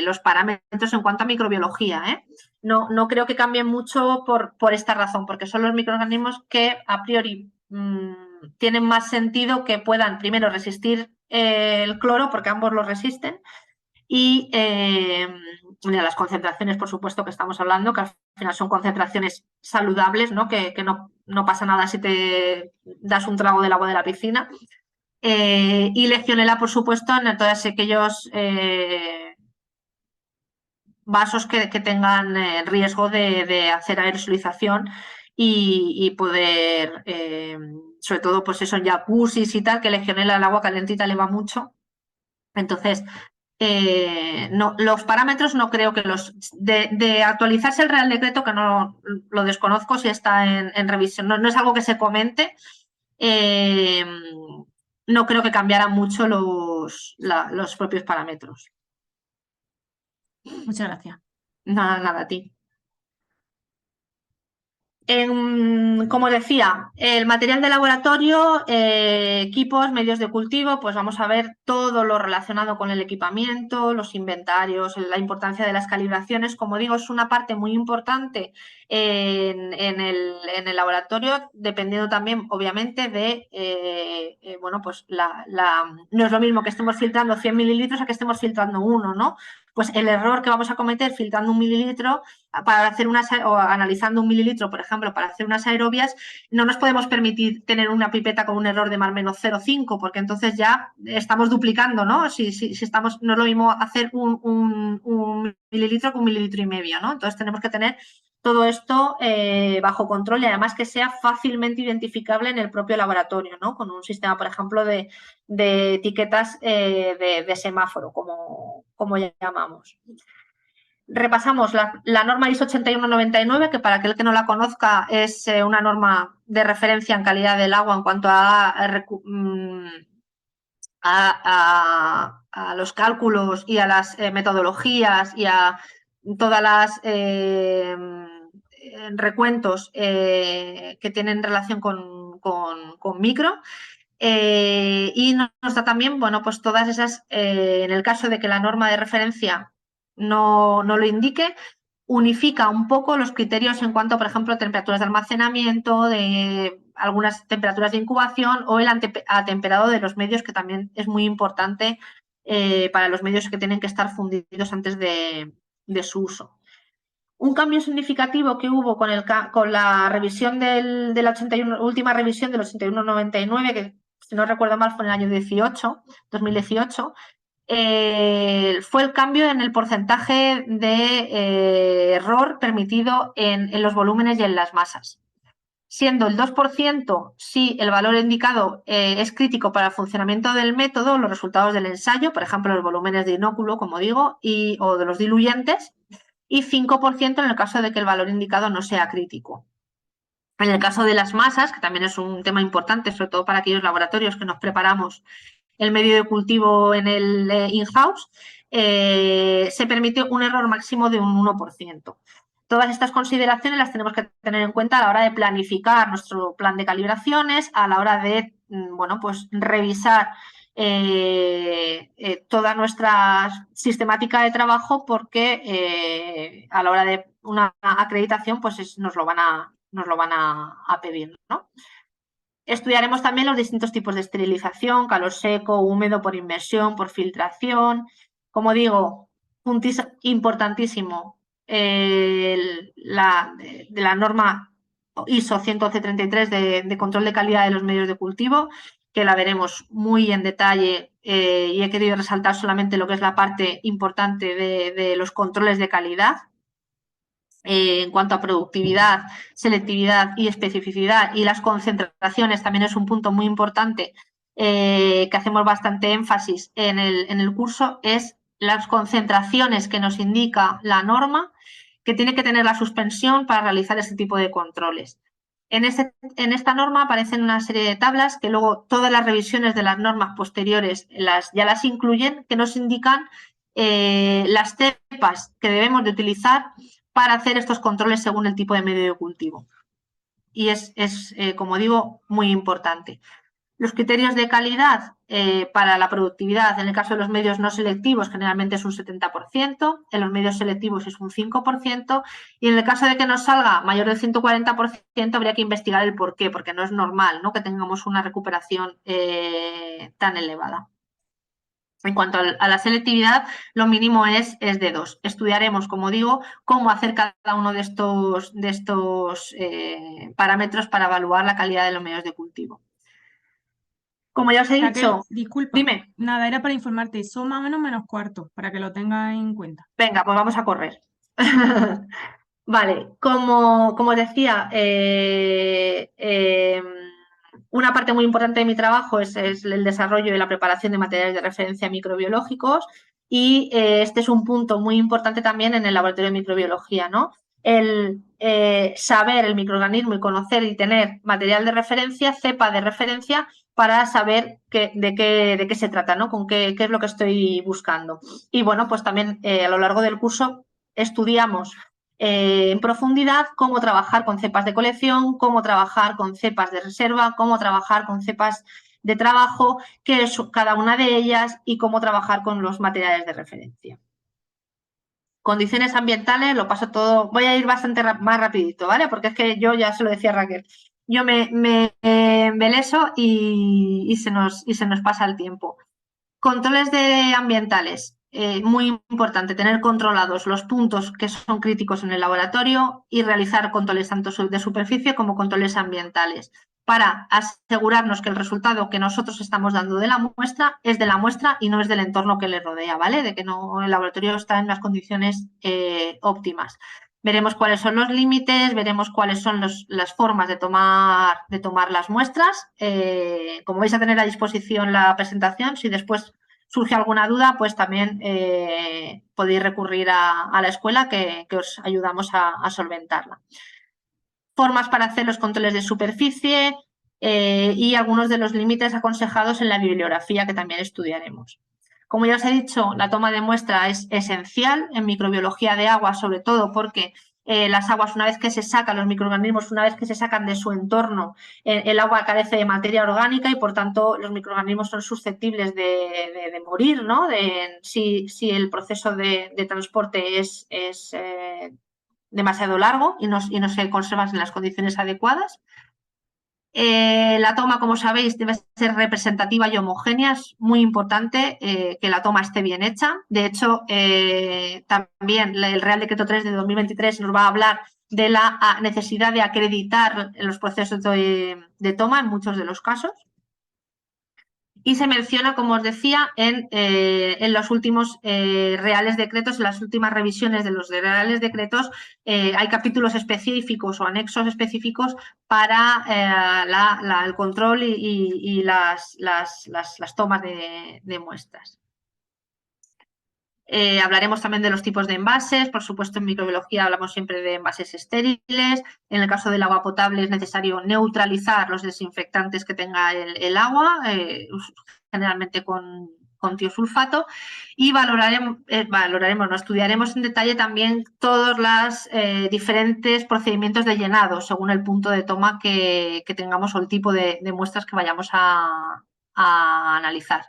los parámetros en cuanto a microbiología. No creo que cambien mucho por esta razón, porque son los microorganismos que a priori tienen más sentido que puedan, primero, resistir el cloro, porque ambos lo resisten, y de las concentraciones, por supuesto, que estamos hablando, que al final son concentraciones saludables, ¿no? Que no pasa nada si te das un trago del agua de la piscina. Y Legionela, por supuesto, en todos aquellos vasos que tengan riesgo de hacer aerosolización y poder, sobre todo, pues eso, en jacuzzis y tal, que Legionela el agua calentita le va mucho. Entonces, no, los parámetros no creo que de actualizarse el Real Decreto, que no lo desconozco si está en revisión, no es algo que se comente, no creo que cambiaran mucho los propios parámetros. Muchas gracias. Nada, a ti. Como decía, el material de laboratorio, equipos, medios de cultivo, pues vamos a ver todo lo relacionado con el equipamiento, los inventarios, la importancia de las calibraciones. Como digo, es una parte muy importante en el laboratorio, dependiendo también, obviamente, bueno, pues no es lo mismo que estemos filtrando 100 mililitros a que estemos filtrando uno, ¿no? Pues el error que vamos a cometer filtrando 1 mililitro para hacer o analizando 1 mililitro, por ejemplo, para hacer unas aerobias, no nos podemos permitir tener una pipeta con un error de más o menos 0,5, porque entonces ya estamos duplicando, ¿no? Si estamos, no es lo mismo hacer un mililitro que 1,5 mililitros, ¿no? Entonces tenemos que tener todo esto bajo control y además que sea fácilmente identificable en el propio laboratorio, ¿no? Con un sistema, por ejemplo, de etiquetas de semáforo, como llamamos. Repasamos la norma ISO 8199, que para aquel que no la conozca es una norma de referencia en calidad del agua en cuanto a los cálculos y a las metodologías y a todas las recuentos que tienen relación con micro. Y nos da también, bueno, pues todas esas, en el caso de que la norma de referencia no lo indique, unifica un poco los criterios en cuanto, por ejemplo, a temperaturas de almacenamiento, de algunas temperaturas de incubación o el atemperado de los medios, que también es muy importante para los medios que tienen que estar fundidos antes de su uso. Un cambio significativo que hubo con la revisión de la última revisión del 8199, que si no recuerdo mal fue en el año 2018, fue el cambio en el porcentaje de error permitido en los volúmenes y en las masas. Siendo el 2% si el valor indicado es crítico para el funcionamiento del método, los resultados del ensayo, por ejemplo, los volúmenes de inóculo, como digo, o de los diluyentes, y 5% en el caso de que el valor indicado no sea crítico. En el caso de las masas, que también es un tema importante, sobre todo para aquellos laboratorios que nos preparamos el medio de cultivo en el in-house, se permite un error máximo de un 1%. Todas estas consideraciones las tenemos que tener en cuenta a la hora de planificar nuestro plan de calibraciones, a la hora de, bueno, pues revisar toda nuestra sistemática de trabajo, porque a la hora de una acreditación pues nos lo van a pedir, ¿no? Estudiaremos también los distintos tipos de esterilización, calor seco, húmedo, por inmersión, por filtración. Como digo, importantísimo de la norma ISO 11133 de control de calidad de los medios de cultivo, que la veremos muy en detalle y he querido resaltar solamente lo que es la parte importante de los controles de calidad. En cuanto a productividad, selectividad y especificidad, y las concentraciones también es un punto muy importante que hacemos bastante énfasis en el curso, es las concentraciones que nos indica la norma que tiene que tener la suspensión para realizar este tipo de controles. En esta norma aparecen una serie de tablas que luego todas las revisiones de las normas posteriores ya las incluyen, que nos indican las cepas que debemos de utilizar para hacer estos controles según el tipo de medio de cultivo. Y es como digo, muy importante. Los criterios de calidad para la productividad, en el caso de los medios no selectivos, generalmente es un 70%, en los medios selectivos es un 5%, y en el caso de que nos salga mayor del 140%, habría que investigar el por qué, porque no es normal, ¿no?, que tengamos una recuperación tan elevada. En cuanto a la selectividad, lo mínimo es de 2. Estudiaremos, como digo, cómo hacer cada uno de estos parámetros para evaluar la calidad de los medios de cultivo. Como ya os he Raquel, dicho, disculpa, dime. nada, era para informarte, son más o menos -4, para que lo tengas en cuenta. Venga, pues vamos a correr. Vale, como os decía, una parte muy importante de mi trabajo es el desarrollo y la preparación de materiales de referencia microbiológicos, y este es un punto muy importante también en el laboratorio de microbiología, ¿no? El saber el microorganismo y conocer y tener material de referencia, cepa de referencia, para saber de qué se trata, ¿no? Con qué es lo que estoy buscando. Y bueno, pues también a lo largo del curso estudiamos en profundidad cómo trabajar con cepas de colección, cómo trabajar con cepas de reserva, cómo trabajar con cepas de trabajo, qué es cada una de ellas y cómo trabajar con los materiales de referencia. Condiciones ambientales, lo paso todo, voy a ir bastante más rapidito, ¿vale? Porque es que yo ya se lo decía a Raquel, yo me embeleso y se nos pasa el tiempo. Controles ambientales. Muy importante tener controlados los puntos que son críticos en el laboratorio y realizar controles tanto de superficie como controles ambientales, para asegurarnos que el resultado que nosotros estamos dando de la muestra es de la muestra y no es del entorno que le rodea, ¿vale? De que no, el laboratorio está en las condiciones óptimas. Veremos cuáles son los límites, veremos cuáles son las formas de tomar las muestras. Como vais a tener a disposición la presentación, si después surge alguna duda, pues también podéis recurrir a la escuela que os ayudamos a solventarla. Formas para hacer los controles de superficie y algunos de los límites aconsejados en la bibliografía que también estudiaremos. Como ya os he dicho, la toma de muestra es esencial en microbiología de agua, sobre todo porque las aguas, una vez que se sacan, los microorganismos, una vez que se sacan de su entorno, el agua carece de materia orgánica y, por tanto, los microorganismos son susceptibles de morir, ¿no? Si el proceso de transporte es demasiado largo y no se conservan en las condiciones adecuadas. La toma, como sabéis, debe ser representativa y homogénea. Es muy importante que la toma esté bien hecha. De hecho, también el Real Decreto 3 de 2023 nos va a hablar de la necesidad de acreditar los procesos de toma en muchos de los casos. Y se menciona, como os decía, en los últimos reales decretos, en las últimas revisiones de los reales decretos, hay capítulos específicos o anexos específicos para el control y las tomas de muestras. Hablaremos también de los tipos de envases. Por supuesto, en microbiología hablamos siempre de envases estériles. En el caso del agua potable es necesario neutralizar los desinfectantes que tenga el agua, generalmente con tiosulfato. Y estudiaremos en detalle también todos los diferentes procedimientos de llenado según el punto de toma que tengamos o el tipo de muestras que vayamos a analizar.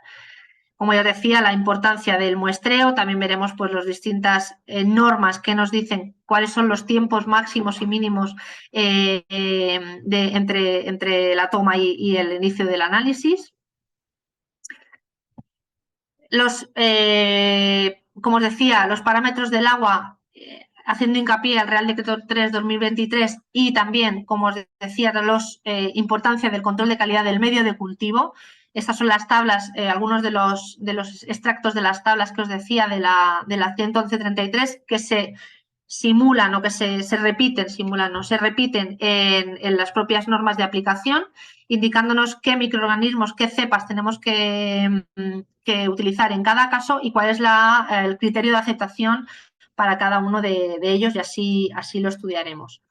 Como ya decía, la importancia del muestreo, también veremos pues las distintas normas que nos dicen cuáles son los tiempos máximos y mínimos entre la toma y el inicio del análisis. Como os decía, los parámetros del agua, haciendo hincapié al Real Decreto 3/2023 y también, como os decía, la importancia del control de calidad del medio de cultivo. Estas son las tablas, algunos de los extractos de las tablas que os decía de la 111.33 que se simulan o que se repiten en las propias normas de aplicación, indicándonos qué microorganismos, qué cepas tenemos que utilizar en cada caso y cuál es el criterio de aceptación para cada uno de ellos, y así lo estudiaremos.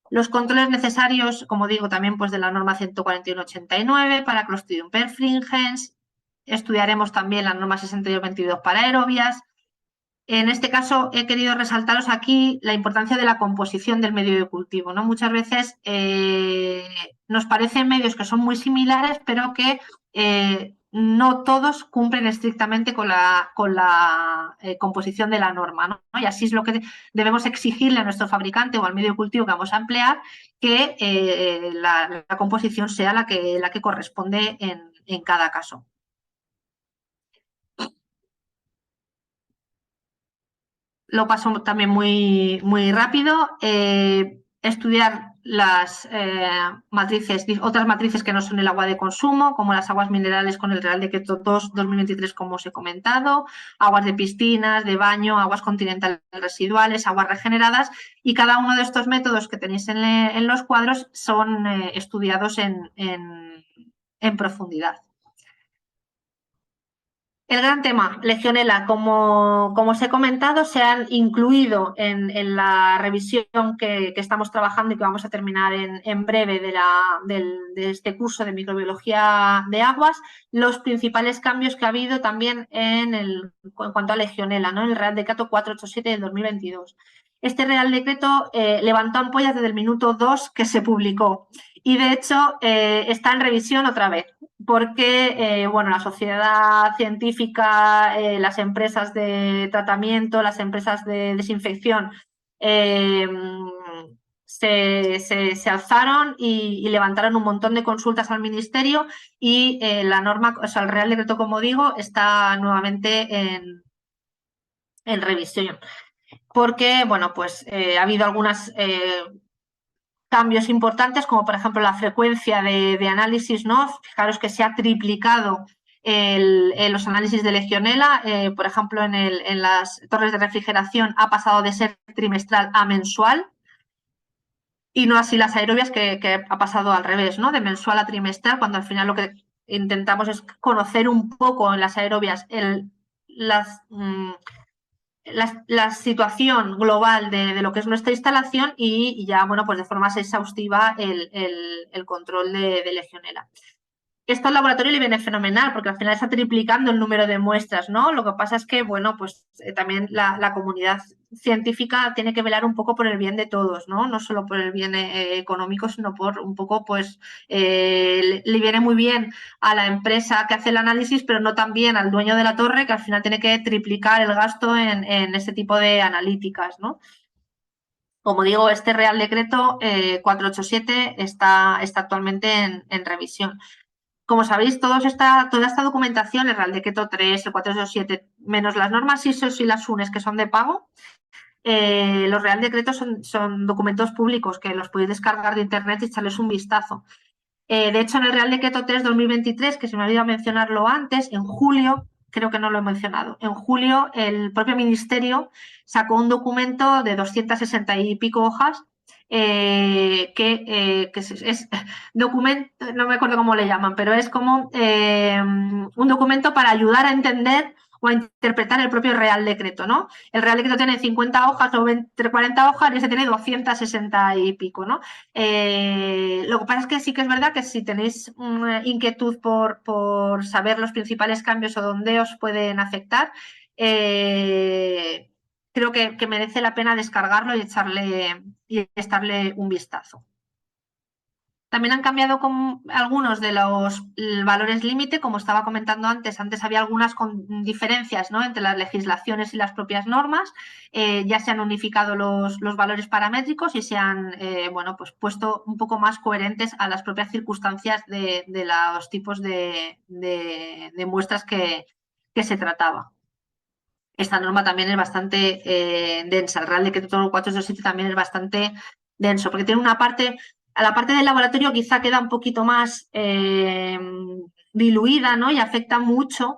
Los controles necesarios, como digo, también pues de la norma 141.89 para Clostridium perfringens. Estudiaremos también la norma 62.22 para aerobias. En este caso he querido resaltaros aquí la importancia de la composición del medio de cultivo, ¿no? Muchas veces nos parecen medios que son muy similares, pero que no todos cumplen estrictamente con la composición de la norma, ¿no? Y así es lo que debemos exigirle a nuestro fabricante o al medio de cultivo que vamos a emplear, que la composición sea la que corresponde en cada caso. Lo paso también muy rápido. Estudiar las otras matrices que no son el agua de consumo, como las aguas minerales con el Real Decreto 2/2023, como os he comentado, aguas de piscinas, de baño, aguas continentales residuales, aguas regeneradas, y cada uno de estos métodos que tenéis en los cuadros son estudiados en profundidad. El gran tema, Legionela, como os he comentado, se han incluido en la revisión que estamos trabajando y que vamos a terminar en breve de este curso de microbiología de aguas, los principales cambios que ha habido también en cuanto a Legionela, ¿no? El Real Decreto 487 del 2022. Este Real Decreto levantó ampollas desde el minuto 2 que se publicó y, de hecho, está en revisión otra vez, porque la sociedad científica, las empresas de tratamiento, las empresas de desinfección se alzaron y levantaron un montón de consultas al Ministerio y la norma, o sea, el Real Decreto, como digo, está nuevamente en revisión. Porque, ha habido algunas cambios importantes, como por ejemplo la frecuencia de análisis, ¿no? Fijaros que se ha triplicado los análisis de Legionela, por ejemplo, en las torres de refrigeración ha pasado de ser trimestral a mensual, y no así las aerobias, que ha pasado al revés, ¿no? De mensual a trimestral, cuando al final lo que intentamos es conocer un poco en las aerobias la situación global de lo que es nuestra instalación y ya, bueno, pues de forma más exhaustiva el control de Legionela. Esto al laboratorio le viene fenomenal porque al final está triplicando el número de muestras, ¿no? Lo que pasa es que, bueno, pues también la comunidad científica tiene que velar un poco por el bien de todos, ¿no? No solo por el bien económico, sino por un poco, pues, le viene muy bien a la empresa que hace el análisis, pero no tan bien al dueño de la torre, que al final tiene que triplicar el gasto en este tipo de analíticas, ¿no? Como digo, este Real Decreto 487 está actualmente en revisión. Como sabéis, toda esta documentación, el Real Decreto 3, el 427, menos las normas ISO y las UNES que son de pago, los Real Decretos son documentos públicos que los podéis descargar de internet y echarles un vistazo. De hecho, en el Real Decreto 3/2023, que se me ha olvidado mencionarlo antes, en julio, creo que no lo he mencionado, en julio el propio Ministerio sacó un documento de 260 y pico hojas que es documento, no me acuerdo cómo le llaman, pero es como un documento para ayudar a entender o a interpretar el propio Real Decreto, ¿no? El Real Decreto tiene 50 hojas o entre 40 hojas y ese tiene 260 y pico, ¿no? Lo que pasa es que sí que es verdad que si tenéis inquietud por saber los principales cambios o dónde os pueden afectar, creo que merece la pena descargarlo y echarle un vistazo. También han cambiado algunos de los valores límite, como estaba comentando antes. Antes había algunas diferencias, ¿no?, entre las legislaciones y las propias normas. Ya se han unificado los valores paramétricos y se han bueno, pues puesto un poco más coherentes a las propias circunstancias de los tipos de muestras que se trataba. Esta norma también es bastante densa. El Real Decreto 427 también es bastante denso, porque tiene una parte, a la parte del laboratorio quizá queda un poquito más diluida, ¿no? Y afecta mucho,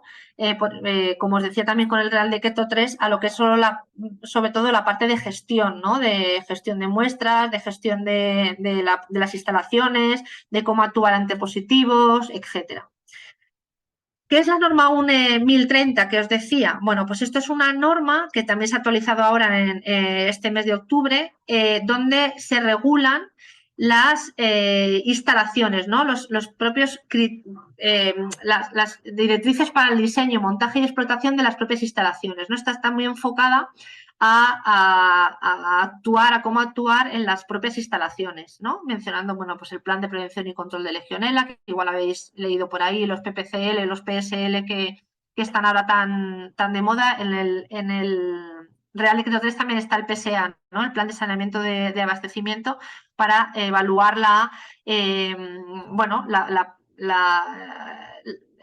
como os decía también con el Real Decreto 3, a lo que es sobre todo la parte de gestión, ¿no? De gestión de muestras, de gestión de las instalaciones, de cómo actuar ante positivos, etcétera. ¿Qué es la norma UNE 1030 que os decía? Bueno, pues esto es una norma que también se ha actualizado ahora en este mes de octubre, donde se regulan las instalaciones, ¿no? Los propios las directrices para el diseño, montaje y explotación de las propias instalaciones, ¿no? Esta está muy enfocada a actuar, a cómo actuar en las propias instalaciones, ¿no? Mencionando, bueno, pues el plan de prevención y control de Legionela, que igual habéis leído por ahí, los PPCL, los PSL que están ahora tan de moda. En el Real Decreto 3 también está el PSA, ¿no? El plan de saneamiento de abastecimiento, para evaluar bueno,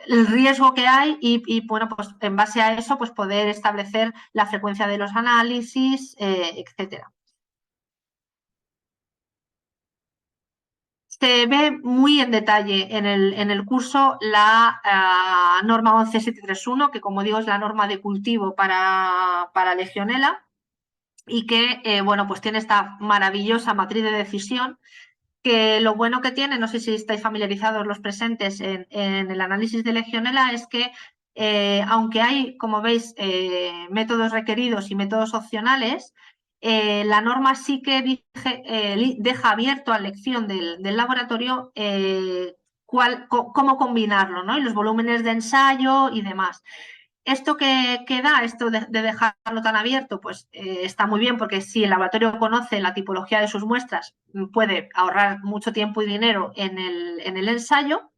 el riesgo que hay y, bueno, pues en base a eso, pues poder establecer la frecuencia de los análisis, etcétera. Se ve muy en detalle en el curso la norma 11731, que, como digo, es la norma de cultivo para Legionela, y que, bueno, pues tiene esta maravillosa matriz de decisión, que lo bueno que tiene, no sé si estáis familiarizados los presentes en el análisis de Legionela, es que aunque hay, como veis, métodos requeridos y métodos opcionales, la norma sí que deja abierto a elección del laboratorio cómo combinarlo, ¿no? Y los volúmenes de ensayo y demás. Esto que da, esto de dejarlo tan abierto, pues está muy bien, porque si el laboratorio conoce la tipología de sus muestras, puede ahorrar mucho tiempo y dinero en el ensayo,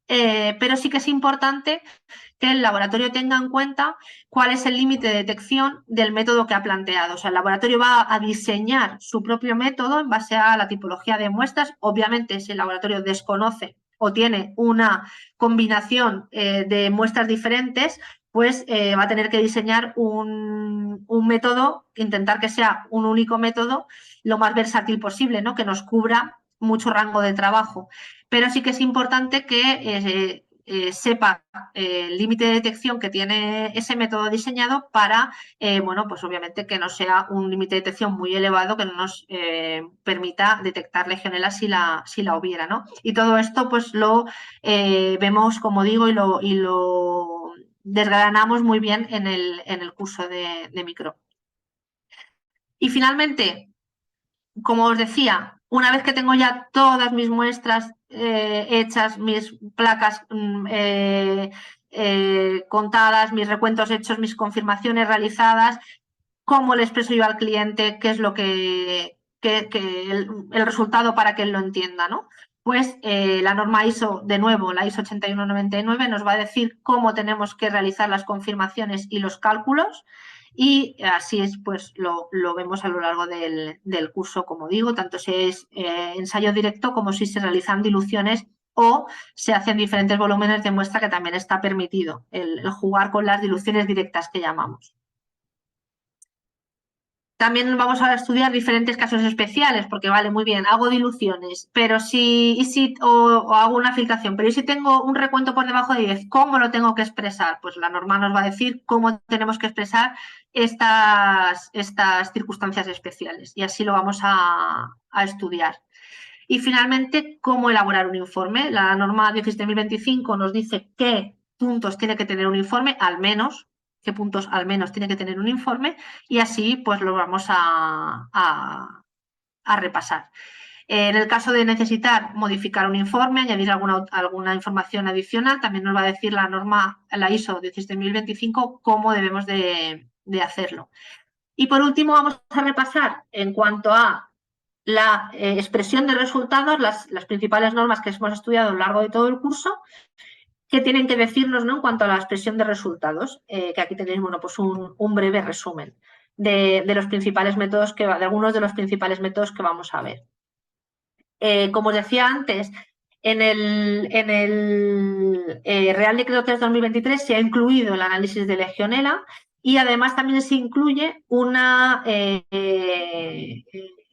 pero sí que es importante que el laboratorio tenga en cuenta cuál es el límite de detección del método que ha planteado. O sea, el laboratorio va a diseñar su propio método en base a la tipología de muestras. Obviamente, si el laboratorio desconoce o tiene una combinación de muestras diferentes, pues va a tener que diseñar un método, intentar que sea un único método lo más versátil posible, ¿no? Que nos cubra mucho rango de trabajo. Pero sí que es importante que sepa el límite de detección que tiene ese método diseñado para, bueno, pues obviamente que no sea un límite de detección muy elevado que no nos permita detectar legionela si la hubiera, ¿no? Y todo esto pues lo vemos, como digo, y lo desgranamos muy bien en el curso de micro. Y finalmente, como os decía, una vez que tengo ya todas mis muestras hechas, mis placas contadas, mis recuentos hechos, mis confirmaciones realizadas, ¿cómo le expreso yo al cliente qué es lo que el resultado para que él lo entienda, ¿no? Pues la norma ISO, de nuevo, la ISO 8199, nos va a decir cómo tenemos que realizar las confirmaciones y los cálculos, y así es, pues lo vemos a lo largo del curso, como digo, tanto si es ensayo directo como si se realizan diluciones o se hacen diferentes volúmenes de muestra, que también está permitido el jugar con las diluciones directas que llamamos. También vamos a estudiar diferentes casos especiales, porque vale, muy bien, hago diluciones, pero o hago una filtración, pero ¿y si tengo un recuento por debajo de 10? ¿Cómo lo tengo que expresar? Pues la norma nos va a decir cómo tenemos que expresar estas circunstancias especiales, y así lo vamos a estudiar. Y finalmente, cómo elaborar un informe. La norma 17.025 nos dice qué puntos tiene que tener un informe, al menos, qué puntos al menos tiene que tener un informe, y así pues lo vamos a repasar. En el caso de necesitar modificar un informe, añadir alguna información adicional, también nos va a decir la norma, la ISO 17025, cómo debemos de hacerlo. Y por último vamos a repasar en cuanto a la expresión de resultados, las principales normas que hemos estudiado a lo largo de todo el curso, que tienen que decirnos, ¿no?, en cuanto a la expresión de resultados, que aquí tenéis, bueno, pues un breve resumen de los principales métodos de algunos de los principales métodos que vamos a ver. Como os decía antes, en el Real Decreto 3/2023 se ha incluido el análisis de Legionela, y además también se incluye una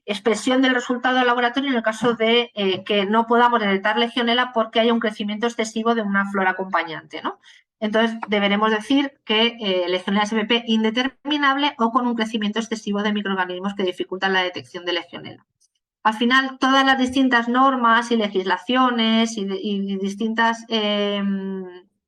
expresión del resultado del laboratorio en el caso de que no podamos detectar Legionela porque haya un crecimiento excesivo de una flora acompañante, ¿no? Entonces, deberemos decir que Legionela SPP indeterminable o con un crecimiento excesivo de microorganismos que dificultan la detección de Legionela. Al final, todas las distintas normas y legislaciones y distintas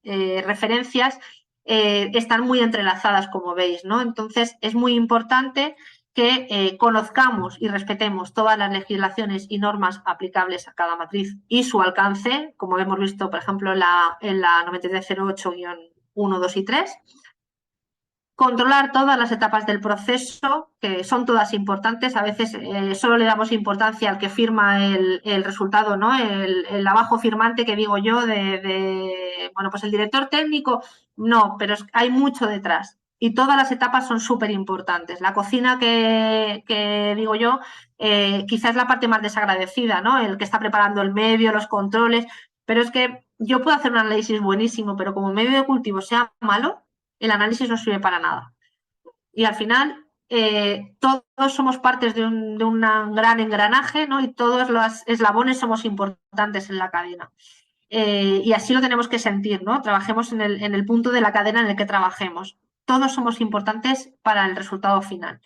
referencias están muy entrelazadas, como veis, ¿no? Entonces, es muy importante que conozcamos y respetemos todas las legislaciones y normas aplicables a cada matriz y su alcance, como hemos visto, por ejemplo, en la 9308-1, 2 y 3. Controlar todas las etapas del proceso, que son todas importantes. A veces solo le damos importancia al que firma el resultado, ¿no? El abajo firmante, que digo yo, bueno, pues el director técnico. No, pero hay mucho detrás. Y todas las etapas son súper importantes. La cocina que digo yo, quizás es la parte más desagradecida, ¿no? El que está preparando el medio, los controles. Pero es que yo puedo hacer un análisis buenísimo, pero como el medio de cultivo sea malo, el análisis no sirve para nada. Y al final, todos somos partes de un gran engranaje, ¿no? Y todos los eslabones somos importantes en la cadena. Y así lo tenemos que sentir, ¿no? Trabajemos en el punto de la cadena en el que trabajemos. Todos somos importantes para el resultado final.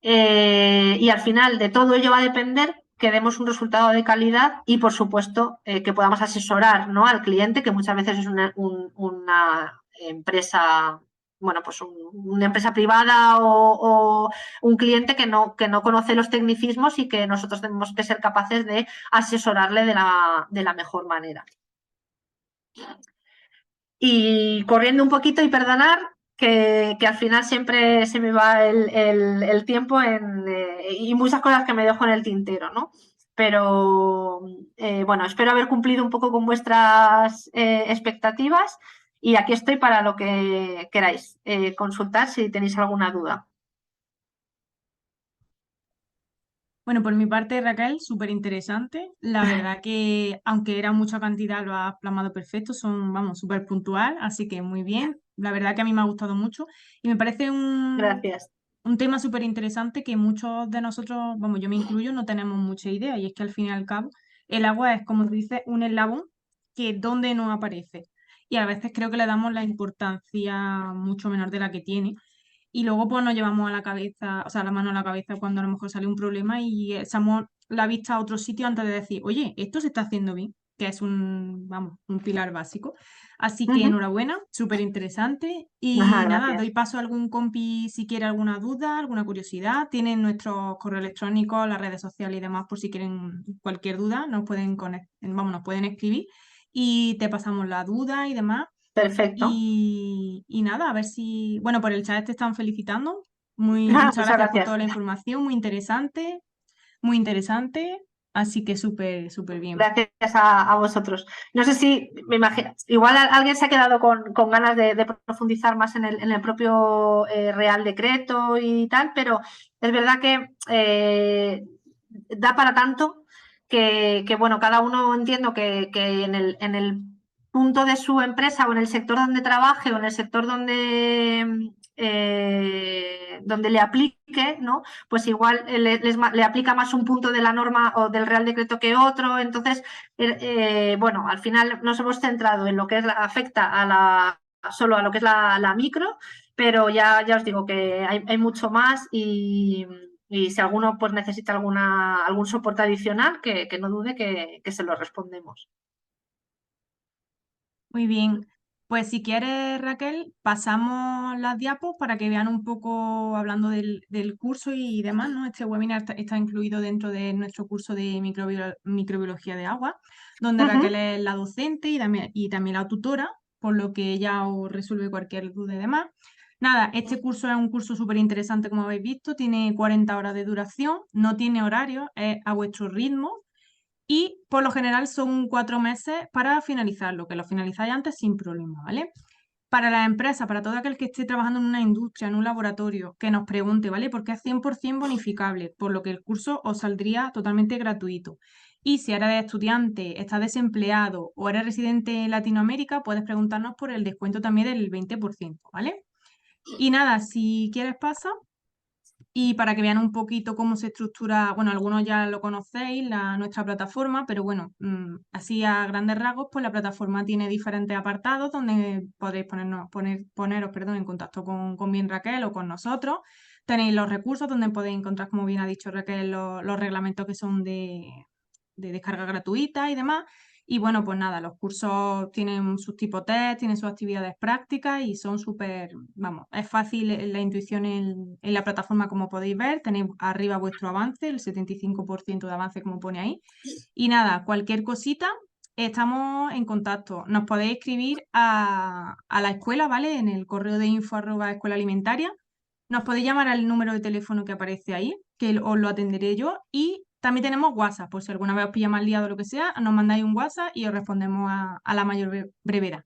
Y al final de todo ello va a depender que demos un resultado de calidad y, por supuesto, que podamos asesorar, ¿no?, al cliente, que muchas veces es una empresa, bueno, pues una empresa privada o un cliente que no conoce los tecnicismos, y que nosotros tenemos que ser capaces de asesorarle de la mejor manera. Y corriendo un poquito, y perdonar que al final siempre se me va el tiempo y muchas cosas que me dejo en el tintero, ¿no? Pero bueno, espero haber cumplido un poco con vuestras expectativas, y aquí estoy para lo que queráis consultar si tenéis alguna duda. Bueno, por mi parte, Raquel, súper interesante. La verdad que, aunque era mucha cantidad, lo has plasmado perfecto, son, vamos, súper puntual, así que muy bien. La verdad que a mí me ha gustado mucho y me parece Gracias. un tema súper interesante que muchos de nosotros, vamos, yo me incluyo, no tenemos mucha idea, y es que al fin y al cabo el agua es, como tú dices, un eslabón que donde no aparece. y a veces creo que le damos la importancia mucho menor de la que tiene. Y luego pues nos llevamos a la cabeza, o sea, la mano a la cabeza cuando a lo mejor sale un problema y echamos la vista a otro sitio antes de decir, oye, esto se está haciendo bien, que es un, vamos, un pilar básico. Así que Ujú. enhorabuena, súper interesante. Ajá, Y nada, doy gracias. paso a algún compi si quiere alguna duda, alguna curiosidad. Tienen nuestros correos electrónicos, las redes sociales y demás por si quieren cualquier duda, nos pueden, vamos, nos pueden escribir y te pasamos la duda y demás. Perfecto. Y nada, a ver si, bueno, por el chat te están felicitando. Ah, Muchas muchas gracias por gracias. toda la información, muy interesante, así que súper, súper bien. Gracias a vosotros. No sé si, me imagino, igual alguien se ha quedado con ganas de profundizar más en el propio Real Decreto y tal, pero es verdad que da para tanto bueno, cada uno entiendo que en el punto de su empresa o en el sector donde trabaje o en el sector donde le aplique, ¿no? Pues igual le aplica más un punto de la norma o del Real Decreto que otro. Entonces, bueno, al final nos hemos centrado en lo que afecta solo a lo que es la micro, pero ya os digo que hay mucho más y si alguno pues necesita algún soporte adicional, que no dude que se lo respondemos. Muy bien. Pues si quieres, Raquel, pasamos las diapos para que vean un poco hablando del curso y demás, ¿no? Este webinar está incluido dentro de nuestro curso de microbiología de agua, donde Uh -huh. Raquel es la docente y también la tutora, por lo que ella os resuelve cualquier duda y demás. Nada, este curso es un curso súper interesante, como habéis visto, tiene 40 horas de duración, no tiene horario, es a vuestro ritmo y por lo general son 4 meses para finalizarlo, que lo finalizáis antes sin problema, ¿vale? Para la empresa, para todo aquel que esté trabajando en una industria, en un laboratorio, que nos pregunte, ¿vale? Porque es 100% bonificable, por lo que el curso os saldría totalmente gratuito. Y si eres estudiante, estás desempleado o eres residente en Latinoamérica, puedes preguntarnos por el descuento también del 20%, ¿vale? Y nada, si quieres pasa. Y para que vean un poquito cómo se estructura, bueno, algunos ya lo conocéis, nuestra plataforma, pero bueno, así a grandes rasgos, pues la plataforma tiene diferentes apartados donde podéis poneros, perdón, en contacto con bien Raquel o con nosotros. Tenéis los recursos donde podéis encontrar, como bien ha dicho Raquel, los reglamentos que son de descarga gratuita y demás. Y bueno, pues nada, los cursos tienen sus tipos test, tienen sus actividades prácticas y son súper, vamos, es fácil la intuición en la plataforma como podéis ver. Tenéis arriba vuestro avance, el 75% de avance como pone ahí. Y nada, cualquier cosita, estamos en contacto. Nos podéis escribir a la escuela, ¿vale? En el correo de info@escuela alimentaria. Nos podéis llamar al número de teléfono que aparece ahí, que os lo atenderé yo. Y también tenemos WhatsApp, por si alguna vez os pilla mal liado o lo que sea, nos mandáis un WhatsApp y os respondemos a la mayor brevedad.